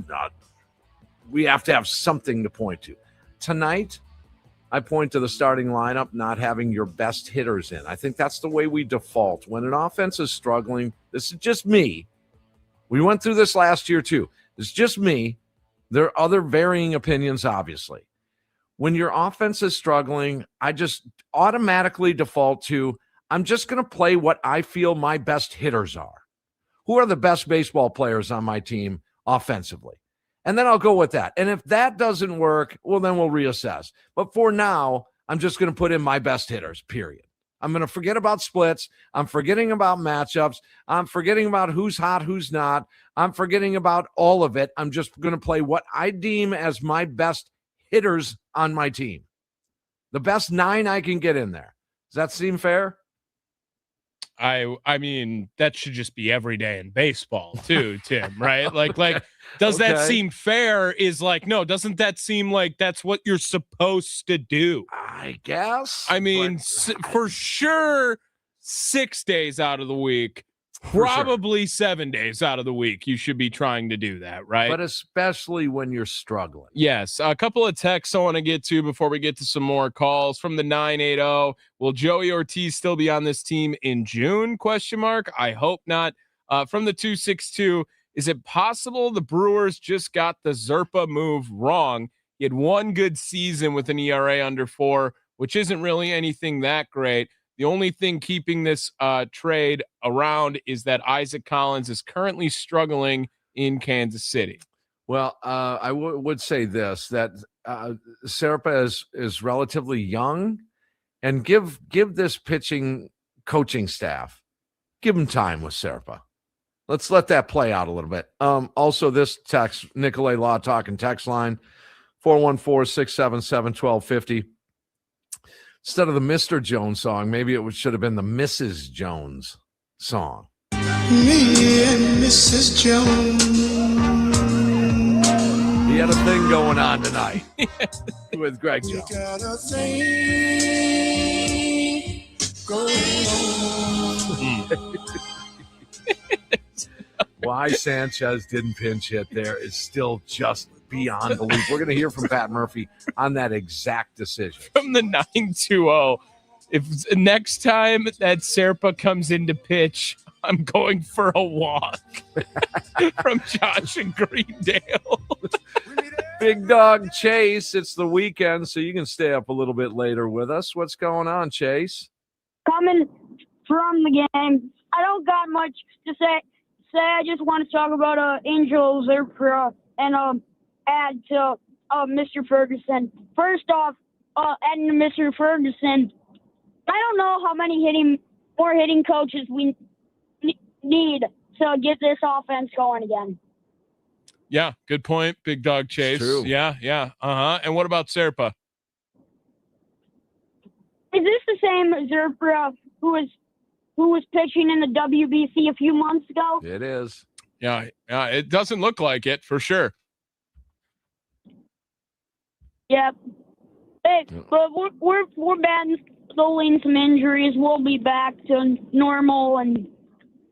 We have to have something to point to. Tonight, I point to the starting lineup not having your best hitters in. I think that's the way we default. When an offense is struggling, this is just me. We went through this last year too. It's just me. There are other varying opinions, obviously. When your offense is struggling, I just automatically default to, I'm just going to play what I feel my best hitters are. Who are the best baseball players on my team offensively? And then I'll go with that. And if that doesn't work, well, then we'll reassess. But for now, I'm just going to put in my best hitters, period. I'm going to forget about splits. I'm forgetting about matchups. I'm forgetting about who's hot, who's not. I'm forgetting about all of it. I'm just going to play what I deem as my best hitters on my team. The best 9 I can get in there. Does that seem fair? I mean, that should just be every day in baseball too, Tim, right? Like, does that seem fair? Is like, no, doesn't that seem like that's what you're supposed to do? I guess. I mean, for sure, 6 days out of the week, probably 7 days out of the week, you should be trying to do that, right? But especially when you're struggling. Yes. A couple of texts I want to get to before we get to some more calls from the 980. Will Joey Ortiz still be on this team in June? ? I hope not. From the 262, is it possible the Brewers just got the Zerpa move wrong? He had one good season with an ERA under 4, which isn't really anything that great. The only thing keeping this trade around is that Isaac Collins is currently struggling in Kansas City. Well, I would say this, that Serpa is relatively young, and give this pitching coaching staff, give them time with Serpa. Let's let that play out a little bit. Also, this text, Nicolay Law Talking text line, 414-677-1250. Instead of the Mr. Jones song, maybe it should have been the Mrs. Jones song. Me and Mrs. Jones. He had a thing going on tonight with Greg Jones. We got a thing going on. Why Sanchez didn't pinch hit there is still just beyond belief. We're going to hear from Pat Murphy on that exact decision. From the 920, if next time that Serpa comes into pitch, I'm going for a walk. From Josh in Greendale. Big Dog Chase, it's the weekend, so you can stay up a little bit later with us. What's going on, Chase? Coming from the game, I don't got much to say. I just want to talk about Angel Zerpa and add to Mr. Ferguson. First off, adding to Mr. Ferguson, I don't know how many more hitting coaches we need to get this offense going again. Yeah, good point, Big Dog Chase. True. Yeah. And what about Serpa? Is this the same Zerpa who was pitching in the WBC a few months ago? It is. Yeah, it doesn't look like it for sure. Yep. Hey, but we're battling some injuries. We'll be back to normal and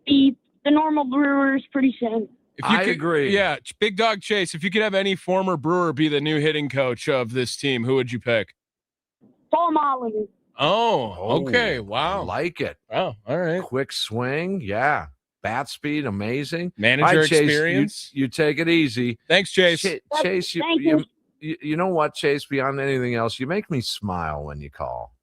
be the normal Brewers pretty soon. I agree. Yeah, Big Dog Chase, if you could have any former Brewer be the new hitting coach of this team, who would you pick? Paul Molitor. Oh, okay. Wow. I like it. Wow. All right. Quick swing. Yeah. Bat speed, amazing. Manager All right, Chase, experience. You take it easy. Thanks, Chase. Chase, you know what, Chase, beyond anything else, you make me smile when you call.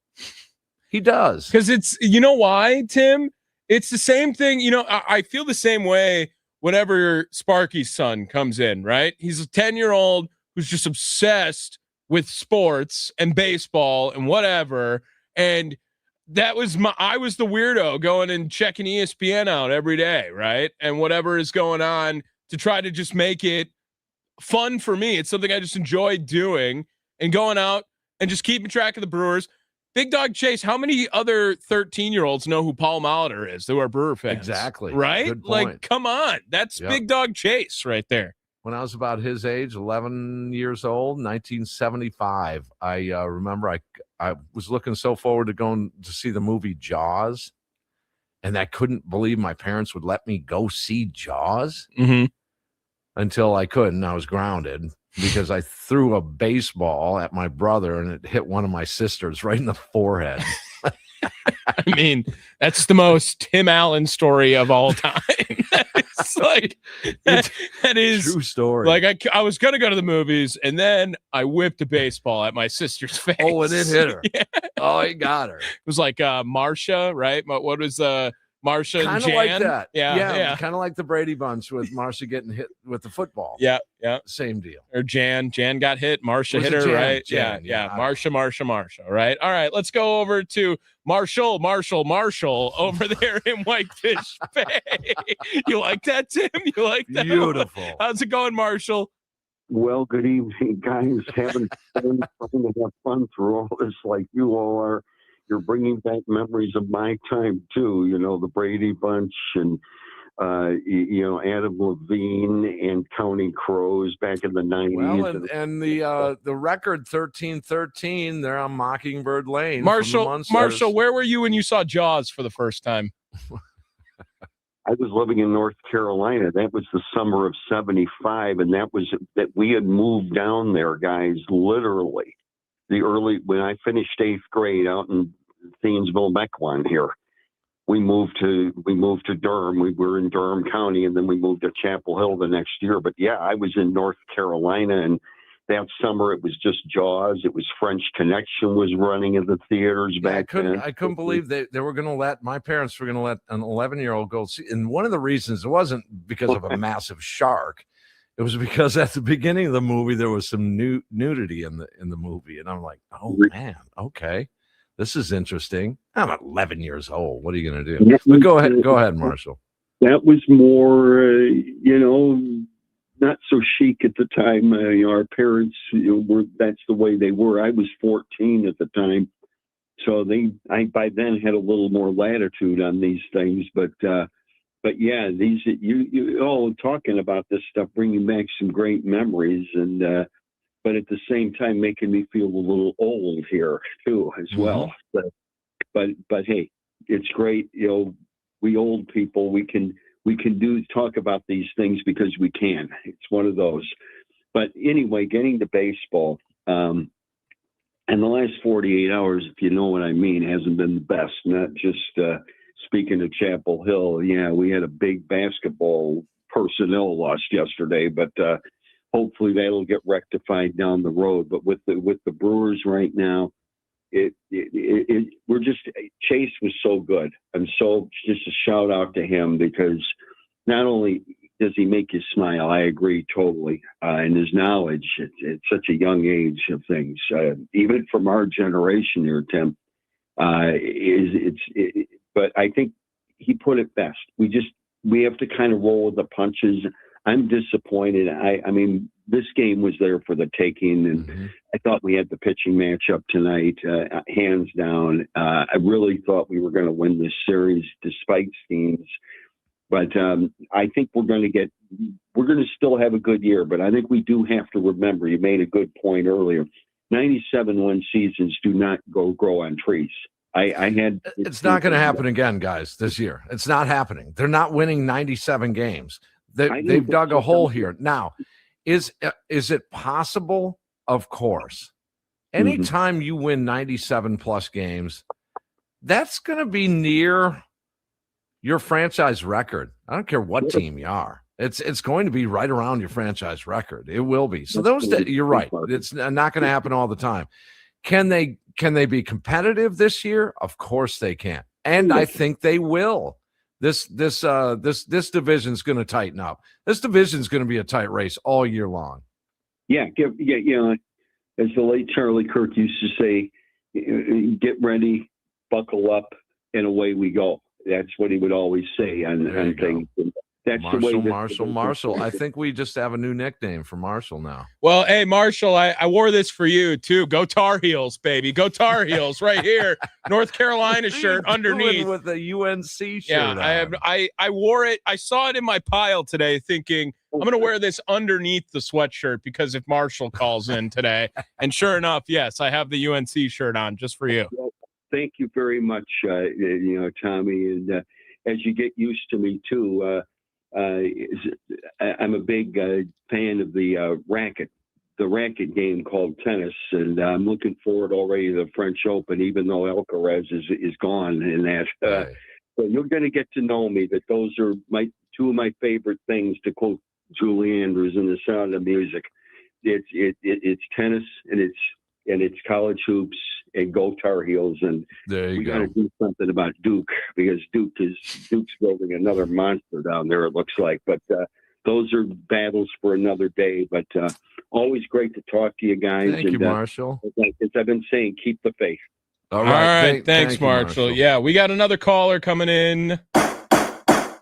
He does. Because it's, you know why, Tim? It's the same thing. You know, I feel the same way whenever Sparky's son comes in, right? He's a 10-year-old who's just obsessed with sports and baseball and whatever. And that was I was the weirdo going and checking ESPN out every day, right? And whatever is going on to try to just make it fun for me. It's something I just enjoy doing and going out and just keeping track of the Brewers. Big Dog Chase, how many other 13-year-olds know who Paul Molitor is who are Brewer fans? Exactly. Right? Like, come on. That's Big Dog Chase right there. When I was about his age, 11 years old, 1975, I remember I was looking so forward to going to see the movie Jaws, and I couldn't believe my parents would let me go see Jaws until I couldn't. I was grounded because I threw a baseball at my brother, and it hit one of my sisters right in the forehead. I mean, that's the most Tim Allen story of all time. It's like that is true story. Like I was gonna go to the movies, and then I whipped a baseball at my sister's face. Oh, and it hit her. Yeah. Oh, he got her. It was like Marsha, right? What was Marsha and Kind Jan? of like that. Yeah. Kind of like the Brady Bunch with Marsha getting hit with the football. Yeah. Same deal. Or Jan got hit. Marsha Was hit it her, Jan? right? Jan, Yeah. yeah. Marsha. Right. All right. Let's go over to Marshall over there in Whitefish Bay. You like that, Tim? You like that? Beautiful. How's it going, Marshall? Well, good evening, guys. Having fun, trying to have fun through all this like you all are. You're bringing back memories of my time, too. You know, the Brady Bunch and, Adam Levine and Counting Crows back in the 90s. Well, and the record 13-13, they're on Mockingbird Lane. Marshall, where were you when you saw Jaws for the first time? I was living in North Carolina. That was the summer of 75, and that we had moved down there, guys, literally. When I finished 8th grade out in Thiensville, Mequon here, we moved to Durham. We were in Durham County, and then we moved to Chapel Hill the next year. But yeah, I was in North Carolina, and that summer it was just Jaws. It was French Connection was running in the theaters back then. I couldn't believe they were going to my parents were going to let an 11-year-old go see. And one of the reasons, it wasn't because of a massive shark. It was because at the beginning of the movie there was some nudity in the movie, and I'm like, oh man, okay, this is interesting. I'm 11 years old. What are you going to do? But go ahead, Marshall. That was more, not so chic at the time. Our parents that's the way they were. I was 14 at the time, so I by then had a little more latitude on these things, but yeah, these you all talking about this stuff, bringing back some great memories, and but at the same time making me feel a little old here too as well. But hey, it's great. We old people, we can talk about these things because we can. It's one of those. But anyway, getting to baseball, and the last 48 hours, if you know what I mean, hasn't been the best. Not just. Speaking of Chapel Hill, yeah, we had a big basketball personnel loss yesterday, but hopefully that'll get rectified down the road. But with the Brewers right now, Chase was so good, and so just a shout out to him, because not only does he make you smile, I agree totally, and his knowledge at such a young age of things, even from our generation here, Tim, but I think he put it best. We have to kind of roll with the punches. I'm disappointed. I mean, this game was there for the taking, and I thought we had the pitching matchup tonight, hands down. I really thought we were going to win this series despite Steams. But I think we're going to still have a good year. But I think we do have to remember, you made a good point earlier, 97-win seasons do not grow on trees. It's not going to happen again, guys, this year. It's not happening. They're not winning 97 games. They've dug a hole here. Now, is it possible? Of course. Anytime you win 97 plus games, that's going to be near your franchise record. I don't care what team you are. It's going to be right around your franchise record. It will be. So you're right. It's not going to happen all the time. Can they be competitive this year? Of course they can. And I think they will. This division's going to tighten up. This division's going to be a tight race all year long. Yeah, as the late Charlie Kirk used to say, get ready, buckle up, and away we go. That's what he would always say on things. That's Marshall. I think we just have a new nickname for Marshall now. Well, hey, Marshall, I wore this for you, too. Go Tar Heels, baby. Go Tar Heels right here. North Carolina shirt underneath. With the UNC shirt. Yeah, I wore it. I saw it in my pile today thinking, I'm going to wear this underneath the sweatshirt because if Marshall calls in today. And sure enough, yes, I have the UNC shirt on just for you. Well, thank you very much, Tommy. And as you get used to me, too, I'm a big fan of the racket game called tennis, and I'm looking forward already to the French Open, even though Alcaraz is gone. And that, so you're going to get to know me. That those are two of my favorite things, to quote Julie Andrews in The Sound of Music. It's tennis and it's college hoops and go Tar Heels, and we got to do something about Duke because Duke's building another monster down there, it looks like. But those are battles for another day. But always great to talk to you guys. Thank you, Marshall. As I've been saying, keep the faith. All right. Thanks, Marshall. Yeah, we got another caller coming in.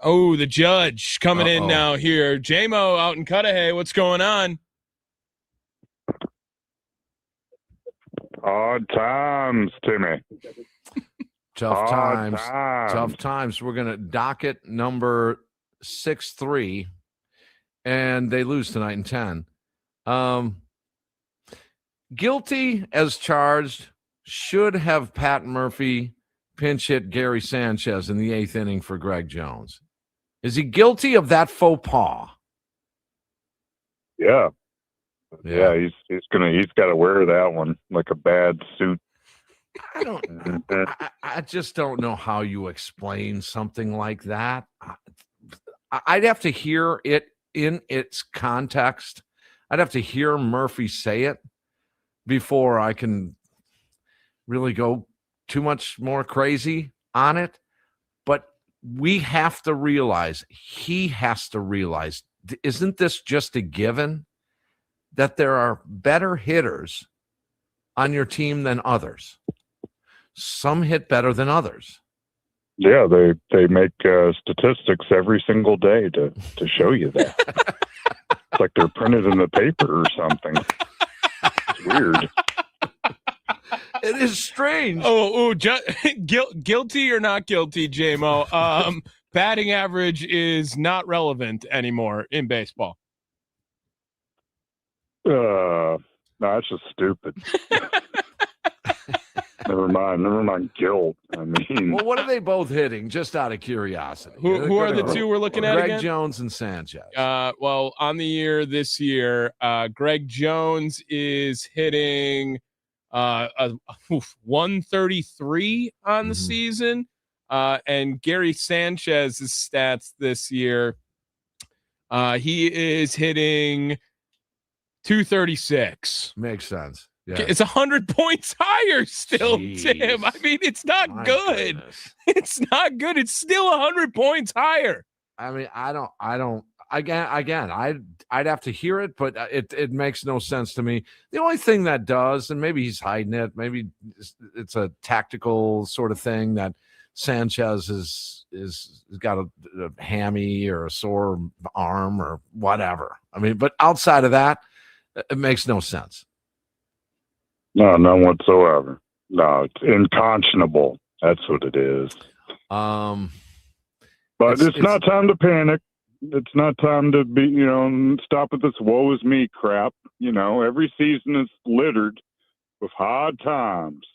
Oh, the judge coming in now here. J-Mo out in Cudahy. What's going on? Hard times, Timmy. Tough times. We're going to docket number 6-3, and they lose tonight in 10. Guilty as charged. Should have Pat Murphy pinch hit Gary Sanchez in the 8th inning for Greg Jones. Is he guilty of that faux pas? Yeah, he's got to wear that one like a bad suit. I just don't know how you explain something like that. I'd have to hear it in its context. I'd have to hear Murphy say it before I can really go too much more crazy on it. But we have to realize, he has to realize, isn't this just a given that there are better hitters on your team than others? Some hit better than others. Yeah, they make statistics every single day to show you that. It's like they're printed in the paper or something. It's weird. It is strange. Guilty or not guilty, J-Mo? Batting average is not relevant anymore in baseball. No, that's just stupid. Never mind guilt. I mean, well, what are they both hitting? Just out of curiosity. Who are the two we're looking at again? Greg Jones and Sanchez. Well, on the year this year, Greg Jones is hitting 133 on the season, and Gary Sanchez's stats this year, he is hitting 236. Makes sense. Yeah. It's 100 points higher still, Tim. I mean, it's not good. Goodness. It's not good. It's still 100 points higher. I mean, I don't. Again, I'd have to hear it, but it makes no sense to me. The only thing that does, and maybe he's hiding it, maybe it's a tactical sort of thing that Sanchez is got a hammy or a sore arm or whatever. I mean, but outside of that, it makes no sense. No, none whatsoever. No, it's unconscionable. That's what it is. But it's not time to panic. It's not time to be, stop with this woe is me crap. Every season is littered with hard times.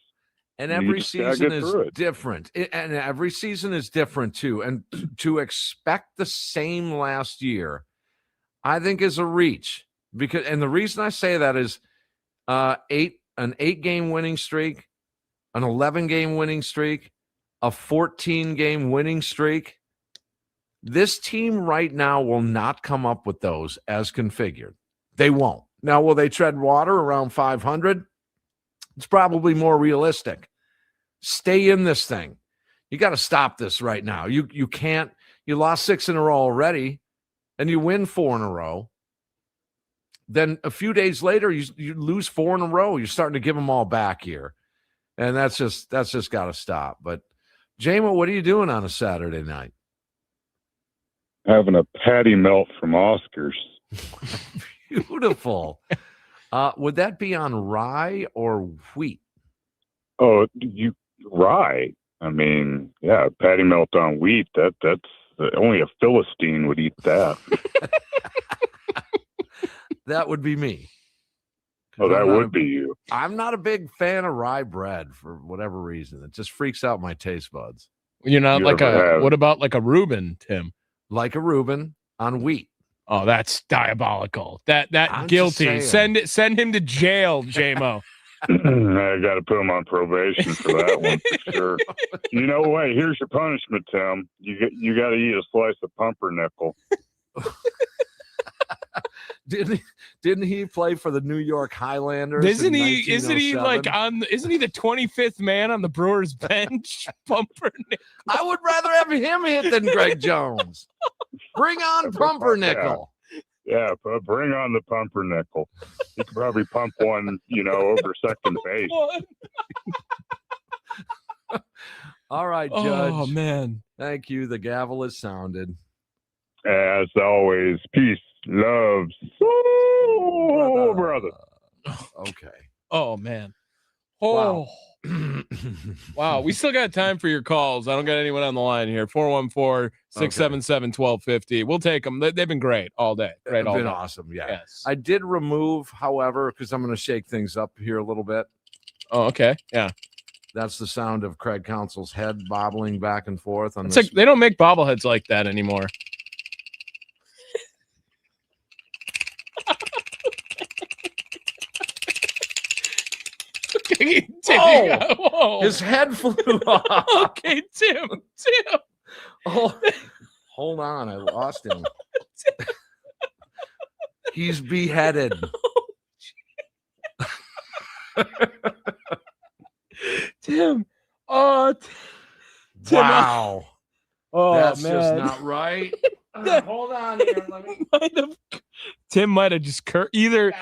And You every just gotta season get is through it. different. And every season is different too. And to expect the same last year, I think is a reach. And the reason I say that is an 8-game winning streak, an 11-game winning streak, a 14-game winning streak. This team right now will not come up with those as configured. They won't. Now, will they tread water around 500? It's probably more realistic. Stay in this thing. You got to stop this right now. You can't. You lost 6 in a row already, and you win 4 in a row. Then a few days later, you lose 4 in a row. You're starting to give them all back here, and that's just got to stop. But J-Mo, what are you doing on a Saturday night? Having a patty melt from Oscar's. Beautiful. Would that be on rye or wheat? Oh, rye. I mean, yeah, patty melt on wheat. That's only a Philistine would eat that. That would be me. Oh, that would be you. I'm not a big fan of rye bread for whatever reason. It just freaks out my taste buds. You're not what about like a Reuben, Tim? Like a Reuben on wheat. Oh, that's diabolical. That guilty. Send him to jail, J-Mo. I got to put him on probation for that one for sure. You know what? Here's your punishment, Tim. You got to eat a slice of pumpernickel. Didn't he play for the New York Highlanders? Isn't he the 25th man on the Brewers bench? Pumpernickel. I would rather have him hit than Greg Jones. Bring on Pumpernickel. Yeah, but bring on the pumpernickel. He could probably pump one, over second base. All right, Judge. Oh, man. Thank you. The gavel is sounded. As always, peace, love, soul, brother. Okay. Oh, man. Oh. Wow. Wow. We still got time for your calls. I don't got anyone on the line here. 414-677-1250. We'll take them. They've been great all day. They've been awesome. Yeah. Yes. I did remove, however, because I'm going to shake things up here a little bit. Oh, okay. Yeah. That's the sound of Craig Counsell's head bobbling back and forth. It's like they don't make bobbleheads like that anymore. Okay, Tim. Oh, his head flew off. Okay, Tim. Oh, hold on. I lost him. He's beheaded. Tim. Oh, Tim. Wow. Oh, that's man. just not right. Hold on here. Tim might have just either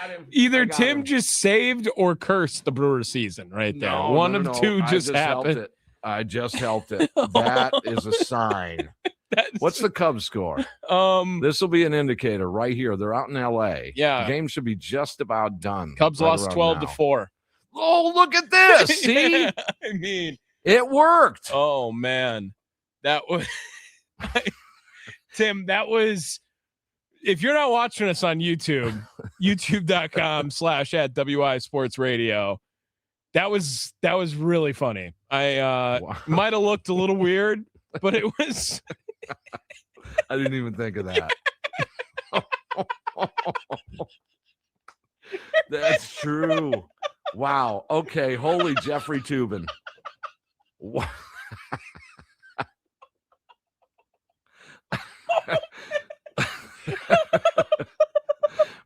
Tim just saved or cursed the Brewers season right there. One of two just happened. I just helped it. That is a sign. What's the Cubs score? This will be an indicator right here. They're out in LA. Yeah. The game should be just about done. Cubs lost 12-4. Oh, look at this. See? Yeah, I mean, it worked. Oh, man. That was Tim, that was, if you're not watching us on YouTube, youtube.com/@WI Sports Radio, that was really funny. I might have looked a little weird, but it was. I didn't even think of that. That's true. Wow. Okay. Holy Jeffrey Toobin.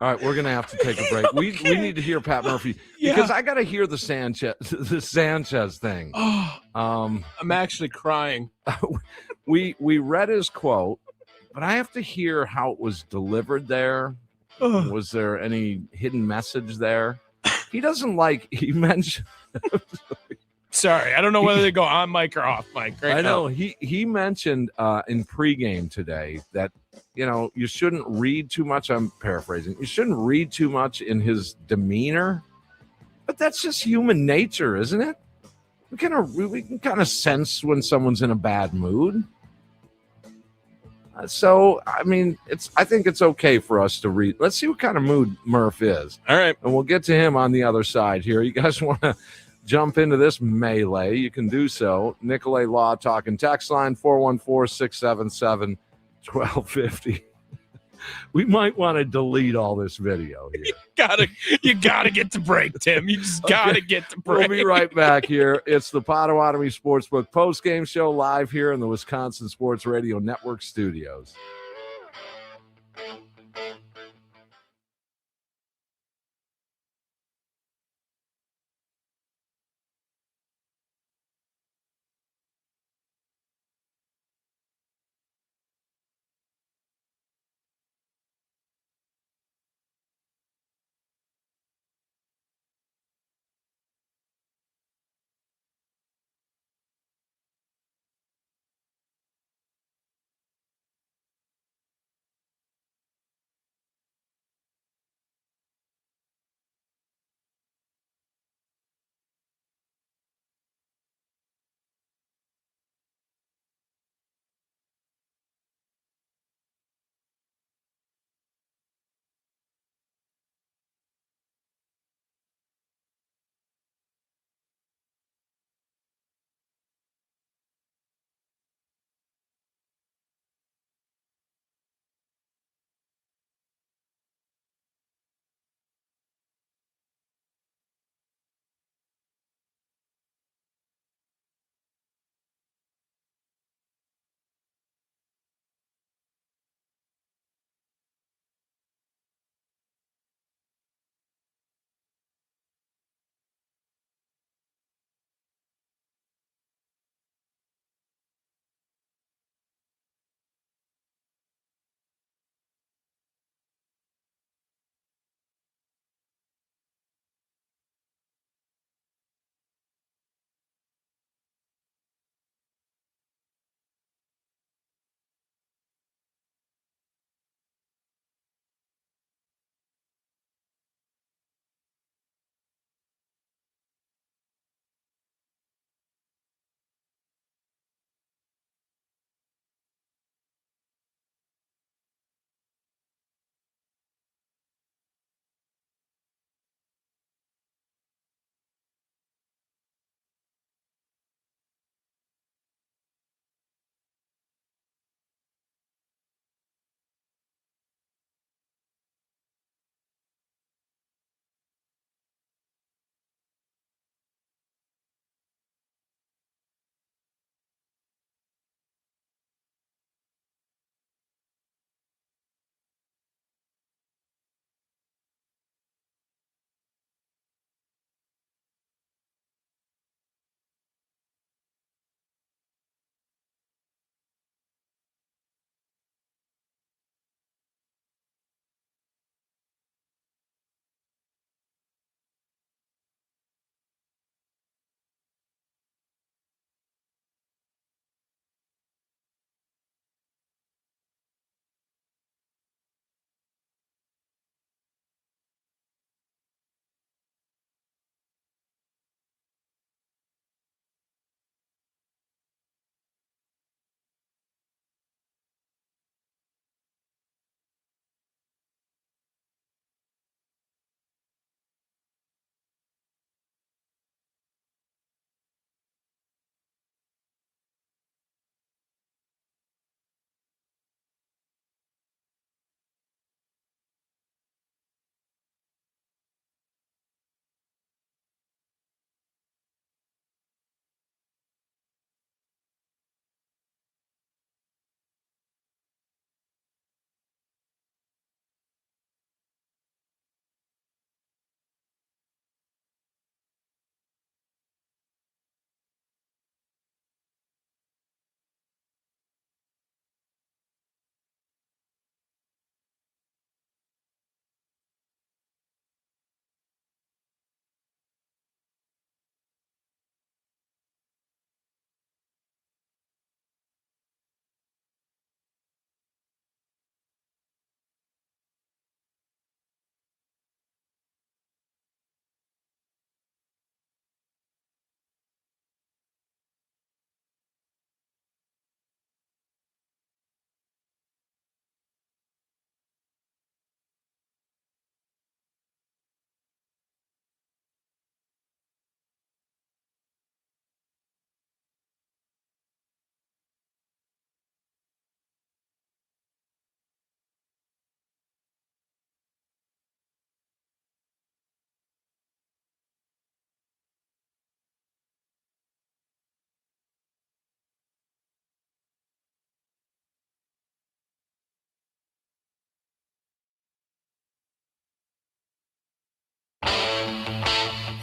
All right, we're gonna have to take a break. We need to hear Pat Murphy because I got to hear the Sanchez thing. I'm actually crying. We read his quote, but I have to hear how it was delivered there. Was there any hidden message there? He doesn't he mentioned. Sorry, I don't know whether they go on mic or off mic. I know he mentioned in pregame today that you shouldn't read too much. I'm paraphrasing. You shouldn't read too much in his demeanor, but that's just human nature, isn't it? We can kind of sense when someone's in a bad mood. So I mean, I think it's okay for us to read. Let's see what kind of mood Murph is. All right, and we'll get to him on the other side here. You guys want to jump into this melee, you can do so. Nicolay Law Talk and text line 414-677-1250. We might want to delete all this video here. You gotta get to break, Tim. You just gotta get to break. We'll be right back here. It's the Potawatomi Sportsbook post-game show live here in the Wisconsin Sports Radio Network studios.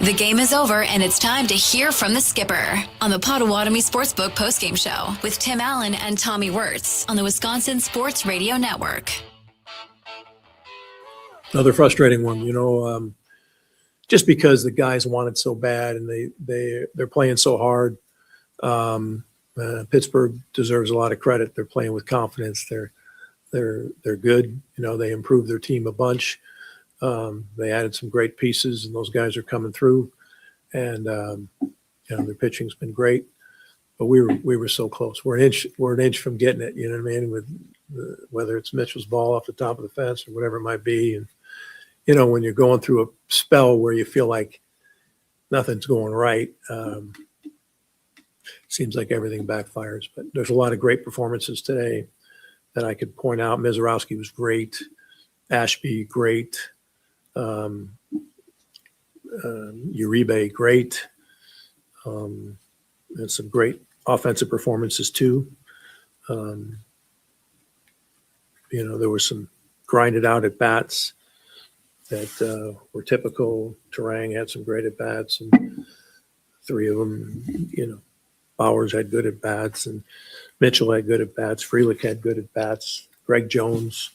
The game is over, and it's time to hear from the skipper on the Potawatomi Sportsbook postgame show with Tim Allen and Tommy Wortz on the Wisconsin Sports Radio Network. Another frustrating one, just because the guys want it so bad and they're playing so hard. Pittsburgh deserves a lot of credit. They're playing with confidence. They're good. They improved their team a bunch. They added some great pieces, and those guys are coming through. And their pitching's been great. But we were so close. We're an inch from getting it. You know what I mean? With whether it's Mitchell's ball off the top of the fence or whatever it might be, and when you're going through a spell where you feel like nothing's going right, seems like everything backfires. But there's a lot of great performances today that I could point out. Mizorowski was great. Ashby, great. Uribe, great. And some great offensive performances too. There were some grinded out at bats that were typical. Terang had some great at bats, and three of them, Bowers had good at bats, and Mitchell had good at bats. Frelick had good at bats. Greg Jones,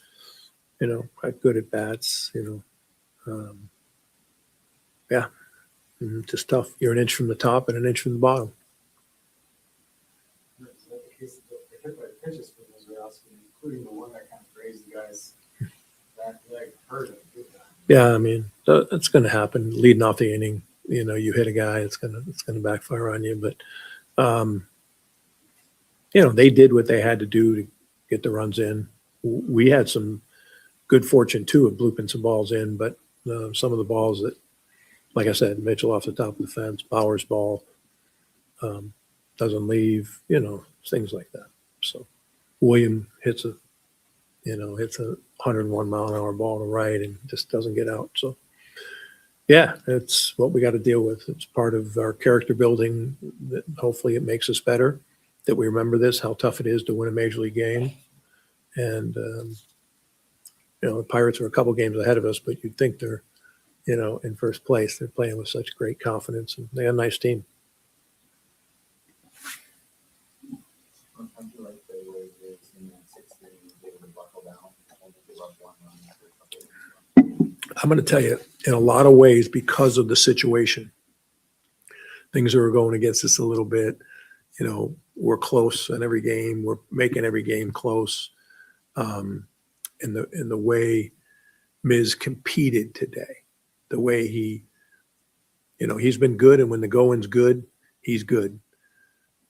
had good at bats. Just tough. You're an inch from the top and an inch from the bottom. Pitches for Mizorowski, including the one that kind of grazed the guy's back leg, hurt him. Yeah, that's going to happen. Leading off the inning, you hit a guy, it's going to backfire on you. But they did what they had to do to get the runs in. We had some good fortune too of blooping some balls in, but some of the balls that, like I said, Mitchell off the top of the fence, Bowers ball doesn't leave, things like that. So William hits a 101 mile an hour ball to right and just doesn't get out. So yeah, it's what we got to deal with. It's part of our character building. That hopefully it makes us better, that we remember this, how tough it is to win a major league game. And, the Pirates are a couple games ahead of us, but you'd think they're, in first place. They're playing with such great confidence, and they have a nice team. I'm going to tell you, in a lot of ways, because of the situation, things are going against us a little bit. We're close in every game. We're making every game close. In the way Miz competed today, the way he's been good, and when the going's good, he's good.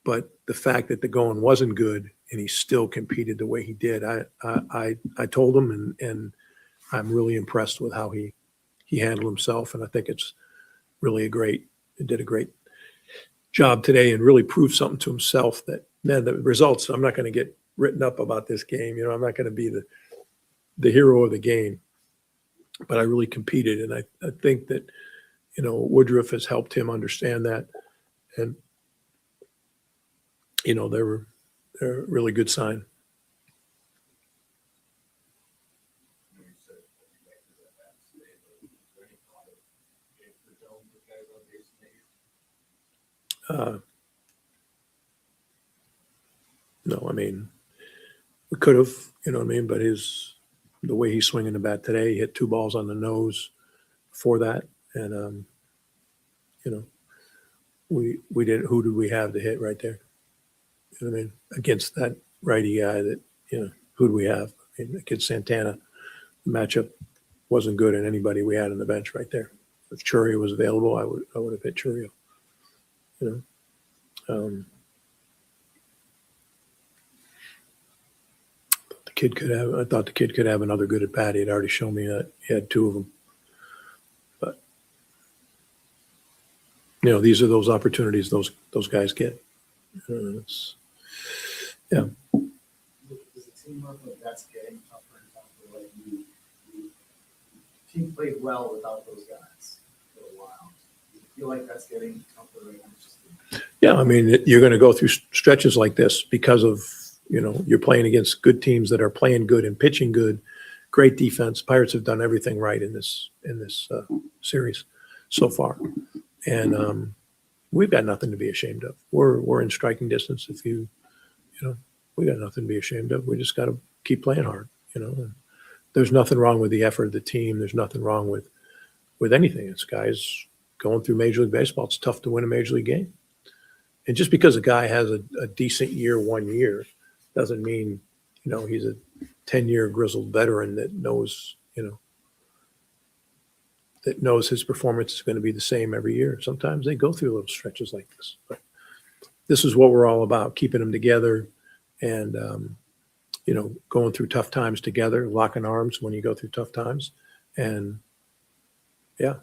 But the fact that the going wasn't good and he still competed the way he did, I told him, and I'm really impressed with how he handled himself, and I think it's really did a great job today, and really proved something to himself that, man, the results, I'm not going to get written up about this game. I'm not going to be the hero of the game, but I really competed, and I think that, Woodruff has helped him understand that, and, they're a really good sign. No, we could have, but the way he's swinging the bat today, he hit 2 balls on the nose before that. And, we didn't, who did we have to hit right there? Against that righty guy that, who do we have? Against Santana, the matchup wasn't good in anybody we had on the bench right there. If Churio was available, I would have hit Churio, I thought the kid could have another good at bat. He had already shown me that he had 2 of them. But these are those opportunities those guys get. Yeah. Does the team look like that's getting tougher and tougher? Like the team played well without those guys for a while. Do you feel like that's getting tougher right now? Yeah, you're going to go through stretches like this because of, you're playing against good teams that are playing good and pitching good, great defense. Pirates have done everything right in this series so far. And we've got nothing to be ashamed of. We're in striking distance. We got nothing to be ashamed of. We just got to keep playing hard, And there's nothing wrong with the effort of the team. There's nothing wrong with anything. It's guys going through Major League Baseball. It's tough to win a Major League game. And just because a guy has a decent year 1 year doesn't mean, he's a 10-year grizzled veteran that knows his performance is going to be the same every year. Sometimes they go through little stretches like this. But this is what we're all about, keeping them together and, going through tough times together, locking arms when you go through tough times. And, yeah,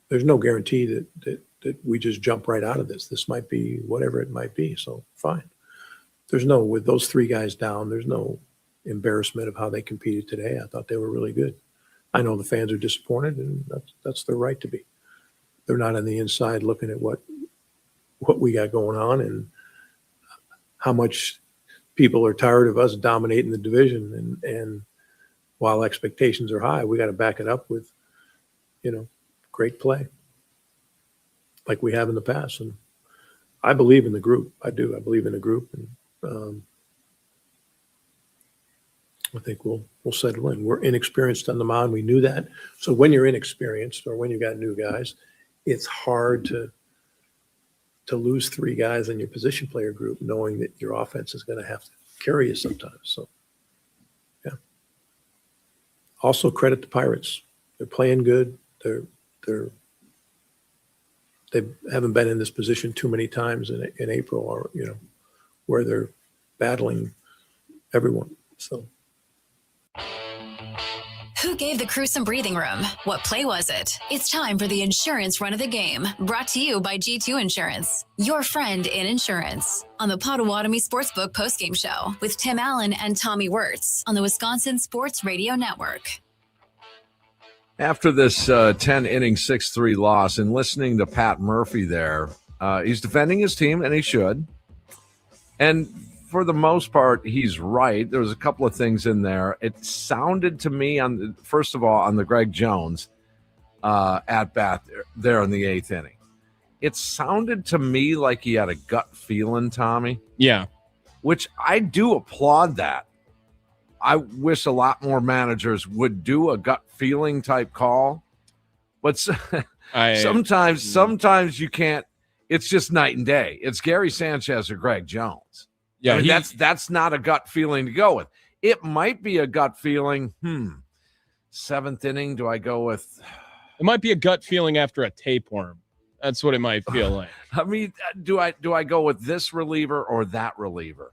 there's no guarantee that we just jump right out of this. This might be whatever it might be. So fine. With those three guys down, there's no embarrassment of how they competed today. I thought they were really good. I know the fans are disappointed, and that's their right to be. They're not on the inside looking at what we got going on and how much people are tired of us dominating the division. And while expectations are high, we got to back it up with, great play like we have in the past. And I believe in the group. I do. I believe in the group. And I think we'll settle in. We're inexperienced on the mound. We knew that. So when you're inexperienced or when you got new guys, it's hard to lose three guys in your position player group, knowing that your offense is going to have to carry you sometimes. So, yeah. Also credit the Pirates. They're playing good. They haven't been in this position too many times in April, or where they're battling everyone. So. Who gave the crew some breathing room? What play was it? It's time for the insurance run of the game, brought to you by G2 Insurance, your friend in insurance, on the Potawatomi Sportsbook postgame show with Tim Allen and Tommy Wortz on the Wisconsin Sports Radio Network. After this 10-inning 6-3 loss, and listening to Pat Murphy there, he's defending his team, and he should. And for the most part, he's right. There was a couple of things in there. It sounded to me, first of all, on the Greg Jones at bat there in the 8th inning, it sounded to me like he had a gut feeling, Tommy. Yeah. Which I do applaud that. I wish a lot more managers would do a gut feeling type call, but sometimes you can't. It's just night and day. It's Gary Sanchez or Greg Jones. Yeah, I mean, that's not a gut feeling to go with. It might be a gut feeling. 7th inning, do I go with? It might be a gut feeling after a tapeworm. That's what it might feel like. I mean, do I go with this reliever or that reliever?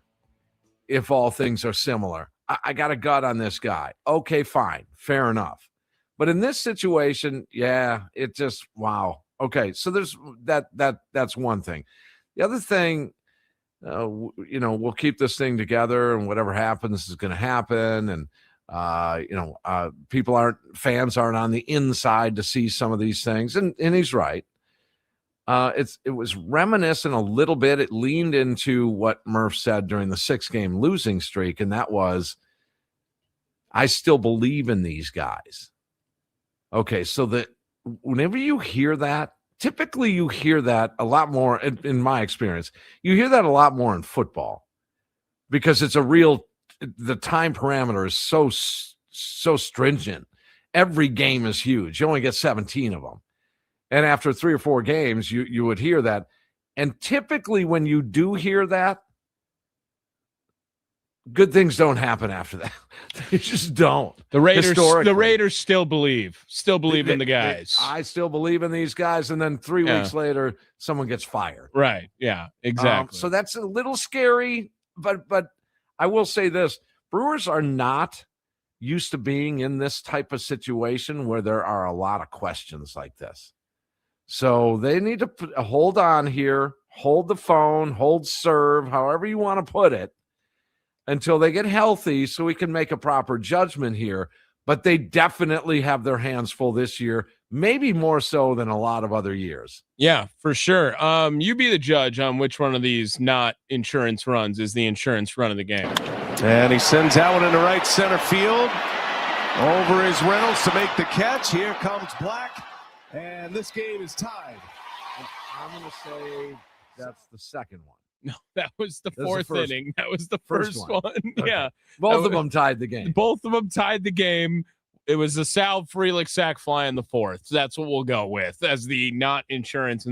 If all things are similar, I got a gut on this guy. Okay, fine, fair enough. But in this situation, yeah, it just wow. Okay, so there's that's one thing. The other thing. We'll keep this thing together, and whatever happens is going to happen. And fans aren't on the inside to see some of these things, and he's right. It was reminiscent a little bit. It leaned into what Murph said during the 6-game losing streak, and that was, I still believe in these guys. Okay, so that whenever you hear that. Typically, you hear that a lot more, in my experience. You hear that a lot more in football because it's the time parameter is so stringent. Every game is huge. You only get 17 of them. And after 3 or 4 games, you would hear that. And typically when you do hear that, good things don't happen after that. They just don't. The Raiders still believe in the guys. I still believe in these guys. And then 3 weeks later, someone gets fired. Right. Yeah, exactly. So that's a little scary, but I will say this. Brewers are not used to being in this type of situation where there are a lot of questions like this. So they need to hold on here, hold the phone, hold serve, however you want to put it, until they get healthy so we can make a proper judgment here. But they definitely have their hands full this year, maybe more so than a lot of other years. Yeah, for sure. You be the judge on which one of these not insurance runs is the insurance run of the game. And he sends that one into right center field. Over is Reynolds to make the catch. Here comes Black. And this game is tied I'm going to say that's the second one. No, that was the That was the fourth first- inning. That was the first one. Okay. Yeah. Both That of them tied the game. Both of them tied the game. It was a Sal Frelick sack fly in the fourth. That's what we'll go with as the not insurance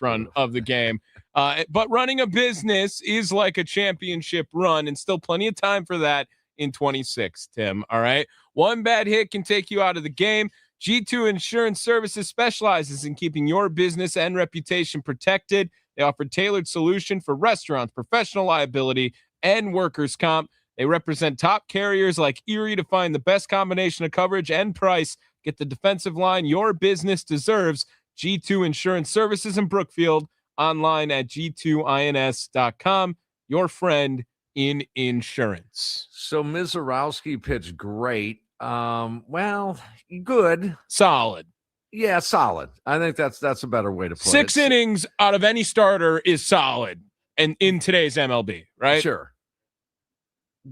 run of the game. But running a business is like a championship run, and still plenty of time for that in 26, Tim. All right. One bad hit can take you out of the game. G2 Insurance Services specializes in keeping your business and reputation protected. They offer tailored solution for restaurants, professional liability, and workers' comp. They represent top carriers like Erie to find the best combination of coverage and price. Get the defensive line your business deserves. G2 Insurance Services in Brookfield. Online at g2ins.com. Your friend in insurance. So Mizorowski pitched great. Well, good. Solid. Yeah, solid. I think that's a better way to put it. 6 innings out of any starter is solid. And in today's MLB, right? Sure.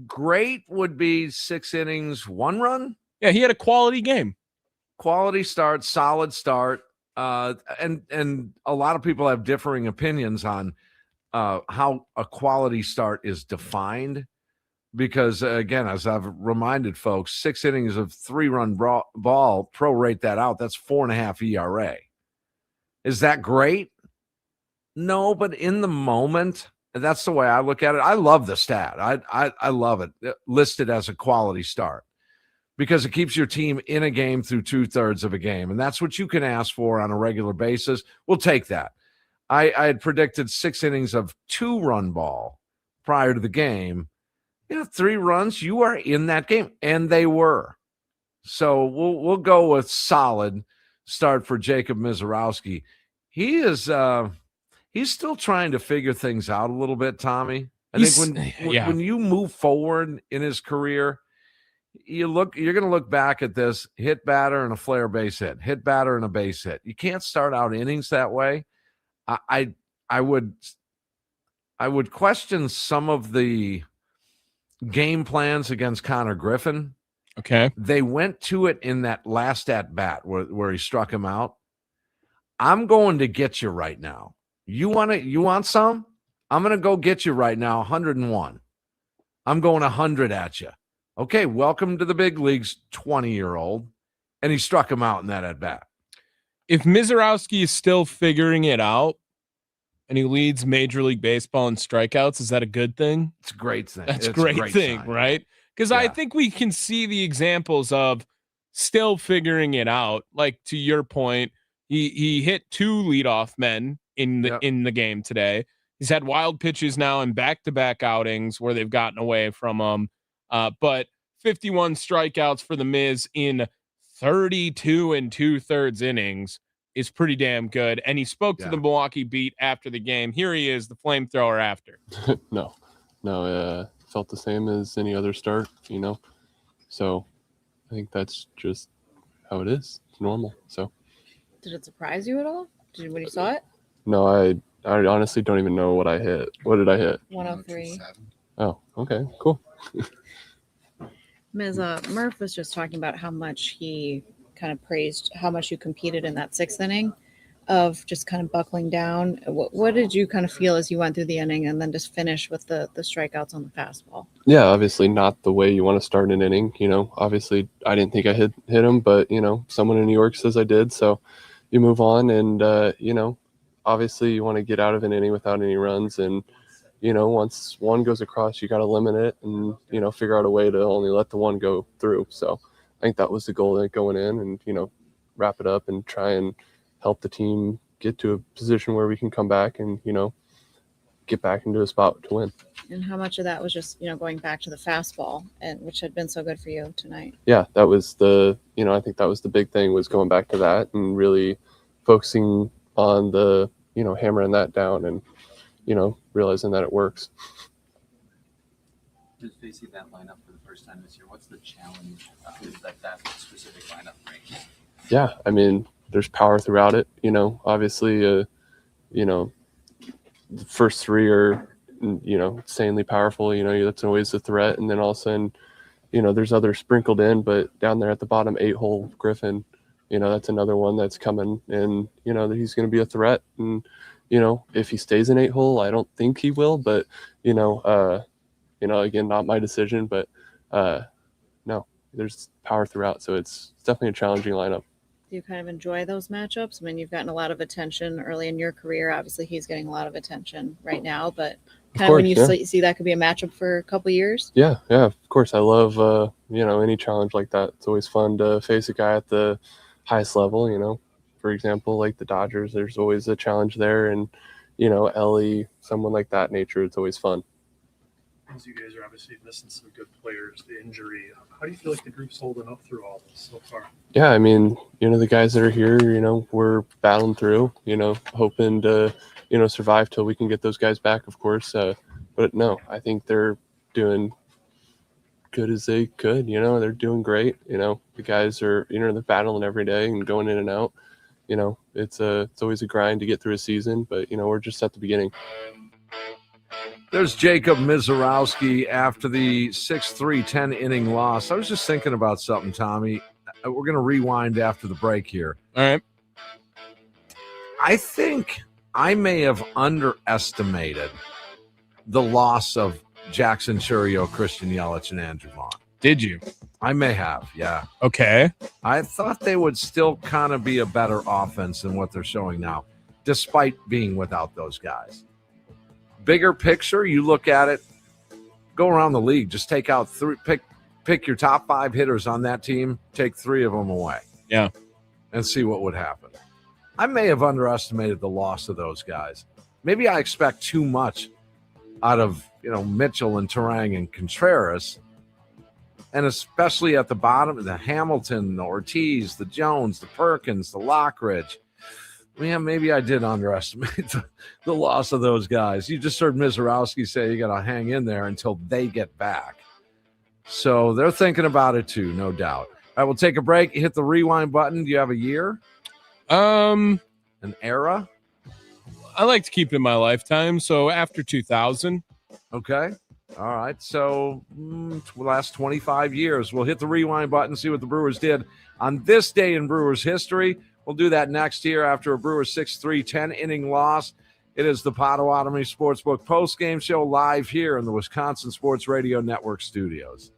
Great would be 6 innings, 1 run. Yeah, he had a quality game. Quality start, solid start. And a lot of people have differing opinions on how a quality start is defined. Because, again, as I've reminded folks, 6 innings of 3-run ball, prorate that out. That's 4.5 ERA. Is that great? No, but in the moment, that's the way I look at it. I love the stat. I love it listed as a quality start because it keeps your team in a game through 2/3 of a game. And that's what you can ask for on a regular basis. We'll take that. I had predicted 6 innings of 2-run ball prior to the game. 3 runs, you are in that game. And they were. So we'll go with solid start for Jacob Mizorowski. He is he's still trying to figure things out a little bit, Tommy. I think when you move forward in his career, you're going to look back at this hit batter and a flare base hit batter and a base hit. You can't start out innings that way. I would question some of the game plans against Connor Griffin. Okay. They went to it in that last at bat where he struck him out. I'm going to get you right now. You want some? I'm going to go get you right now. 101. I'm going 100 at you. Okay. Welcome to the big leagues, 20-year-old. And he struck him out in that at bat. If Mizorowski is still figuring it out and he leads Major League Baseball in strikeouts, is that a good thing? It's a great thing. That's a great thing, sign. Right? Because I think we can see the examples of still figuring it out. Like to your point, he hit 2 leadoff men in the game today. He's had wild pitches now in back-to-back outings where they've gotten away from him. But 51 strikeouts for the Miz in 32 2/3 innings is pretty damn good. And he spoke to the Milwaukee beat after the game. Here he is, the flamethrower after. No, felt the same as any other start, So I think that's just how it is. It's normal. So did it surprise you at all? When you saw it? No, I honestly don't even know what I hit. What did I hit? 103. Oh, okay, cool. Ms. Murph was just talking about how much he kind of praised how much you competed in that 6th inning of just kind of buckling down. What did you kind of feel as you went through the inning and then just finish with the strikeouts on the fastball? Yeah, obviously not the way you want to start an inning. Obviously I didn't think I hit him, but someone in New York says I did. So you move on and, obviously you want to get out of an inning without any runs. And, once one goes across, you got to limit it and, figure out a way to only let the one go through. So I think that was the goal going in and, wrap it up and try and help the team get to a position where we can come back and, get back into a spot to win. And how much of that was just, going back to the fastball, and which had been so good for you tonight? Yeah, that was I think that was the big thing, was going back to that and really focusing on the, hammering that down and, realizing that it works. Just facing that lineup for the first time this year, what's the challenge that specific lineup brings? Yeah, I mean, there's power throughout it. Obviously, the first 3 are, insanely powerful. That's always a threat. And then all of a sudden, there's others sprinkled in, but down there at the bottom, 8-hole Griffin, that's another one that's coming and, he's going to be a threat. And, if he stays in 8-hole, I don't think he will, but again, not my decision, but no, there's power throughout. So it's definitely a challenging lineup. Do you kind of enjoy those matchups? I mean, you've gotten a lot of attention early in your career. Obviously, he's getting a lot of attention right now, but kind of when you see that could be a matchup for a couple years. Yeah, of course. I love, any challenge like that. It's always fun to face a guy at the highest level, for example, like the Dodgers, there's always a challenge there. And, Ellie, someone like that nature, it's always fun. As you guys are obviously missing some good players, the injury. How do you feel like the group's holding up through all this so far? Yeah, I mean, the guys that are here, we're battling through, hoping to, survive till we can get those guys back, of course. But no, I think they're doing good as they could. They're doing great. The guys are, they're battling every day and going in and out. It's always a grind to get through a season, but we're just at the beginning. There's Jacob Mizorowski after the 6-3 10-inning loss. I was just thinking about something, Tommy. We're going to rewind after the break here. All right. I think I may have underestimated the loss of Jackson Churio, Christian Yelich, and Andrew Vaughn. Did you? I may have, yeah. Okay. I thought they would still kind of be a better offense than what they're showing now, despite being without those guys. Bigger picture, you look at it, go around the league, just take out three, pick your top 5 hitters on that team, take 3 of them away. Yeah. And see what would happen. I may have underestimated the loss of those guys. Maybe I expect too much out of, Mitchell and Turang and Contreras, and especially at the bottom, the Hamilton, the Ortiz, the Jones, the Perkins, the Lockridge. Yeah, maybe I did underestimate the loss of those guys. You just heard Mizorowski say you got to hang in there until they get back. So they're thinking about it too, no doubt. All right, we'll take a break. Hit the rewind button. Do you have a year? An era? I like to keep it in my lifetime. So after 2000. Okay. All right. So last 25 years. We'll hit the rewind button, see what the Brewers did on this day in Brewers history. We'll do that next year after a Brewers 6-3 10-inning loss. It is the Potawatomi Sportsbook postgame show live here in the Wisconsin Sports Radio Network studios.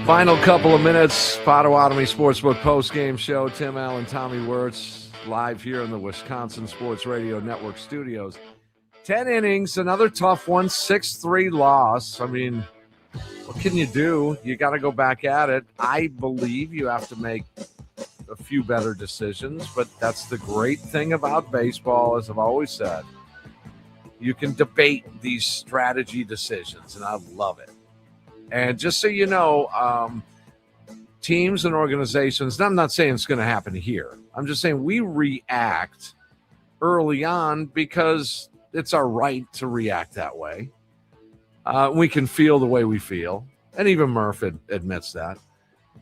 Final couple of minutes, Potawatomi Sportsbook post-game show. Tim Allen, Tommy Wortz, live here in the Wisconsin Sports Radio Network studios. 10 innings, another tough one, 6-3 loss. I mean, what can you do? You got to go back at it. I believe you have to make a few better decisions, but that's the great thing about baseball, as I've always said. You can debate these strategy decisions, and I love it. And just so you know, teams and organizations, I'm not saying it's going to happen here. I'm just saying we react early on because it's our right to react that way. We can feel the way we feel. And even Murph admits that.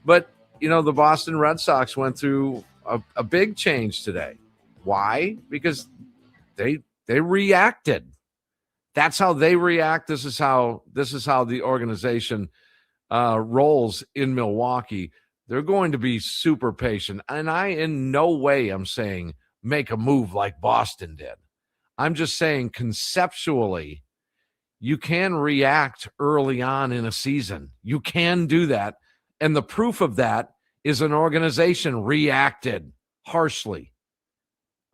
But, you know, the Boston Red Sox went through a big change today. Why? Because they reacted. That's how they react. This is how the organization rolls in Milwaukee. They're going to be super patient. And I in no way am saying make a move like Boston did. I'm just saying conceptually, you can react early on in a season. You can do that. And the proof of that is an organization reacted harshly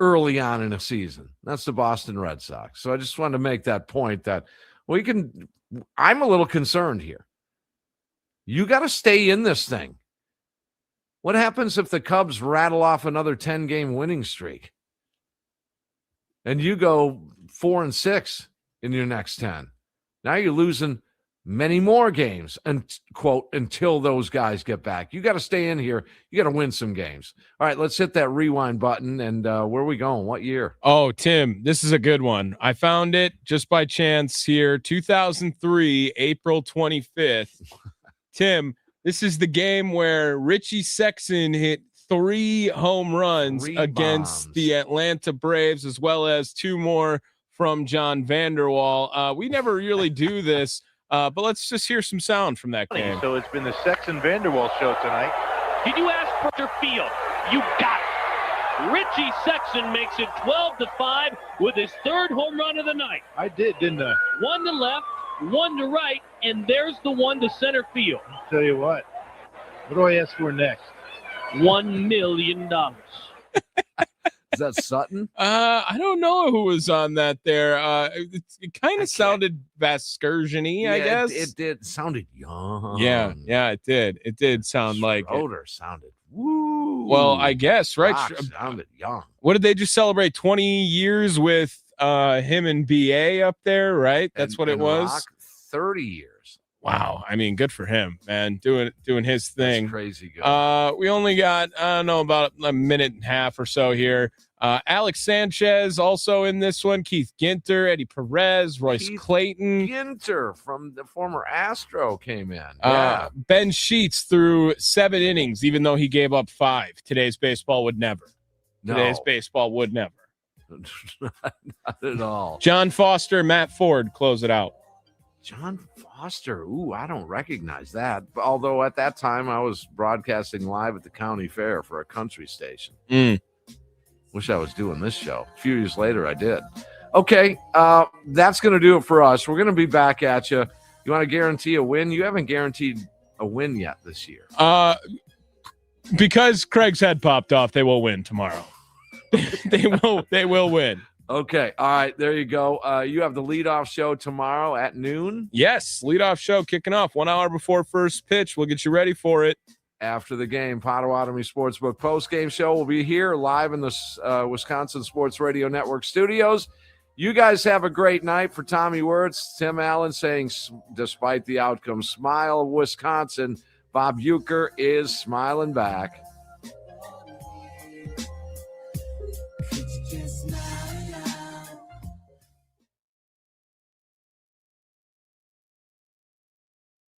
early on in a season. That's the Boston Red Sox. So I just wanted to make that point that I'm a little concerned here. You got to stay in this thing. What happens if the Cubs rattle off another 10-game winning streak and you go 4-6 in your next 10? Now you're losing many more games, and quote, until those guys get back. You got to stay in here. You got to win some games. All right, let's hit that rewind button. And where are we going? What year? Oh, Tim, this is a good one. I found it just by chance here. 2003, April 25th. Tim, this is the game where Richie Sexson hit 3 home runs against the Atlanta Braves, as well as 2 more from John Vanderwall. We never really do this. But let's just hear some sound from that game. So it's been the Sexton Vanderwall show tonight. Did you ask for Field? You got it. Richie Sexton makes it 12-5 with his 3rd home run of the night. I did, didn't I? 1 to left, 1 to right, and there's the 1 to center field. I'll tell you what do I ask for next? $1 million. Is that Sutton? I don't know who was on that there. It kind of sounded Vasgersian-y, I guess. It did. It sounded young. Yeah, it did. It did sound like Schroeder sounded woo. Well, I guess, right? Rock sounded young. What did they just celebrate? 20 years with him and BA up there, right? That's what it was. Rock, 30 years. Wow. I mean, good for him, man. Doing his thing. That's crazy good. We only got, I don't know, about a minute and a half or so here. Alex Sanchez also in this one. Keith Ginter, Eddie Perez, Royce Clayton. Ginter from the former Astro came in. Yeah. Ben Sheets threw 7 innings, even though he gave up 5. Today's baseball would never. Today's baseball would never. Not at all. John Foster, Matt Ford close it out. John Foster. Ooh, I don't recognize that. Although at that time I was broadcasting live at the county fair for a country station. Wish I was doing this show. A few years later, I did. Okay, that's going to do it for us. We're going to be back at you. You want to guarantee a win? You haven't guaranteed a win yet this year. Because Craig's head popped off, they will win tomorrow. They will win. Okay. All right. There you go. You have the leadoff show tomorrow at noon. Yes. Leadoff show kicking off 1 hour before first pitch. We'll get you ready for it. After the game, Potawatomi Sportsbook post-game show will be here live in the Wisconsin Sports Radio Network studios. You guys have a great night. For Tommy Wortz, Tim Allen saying, despite the outcome, smile Wisconsin. Bob Uecker is smiling back.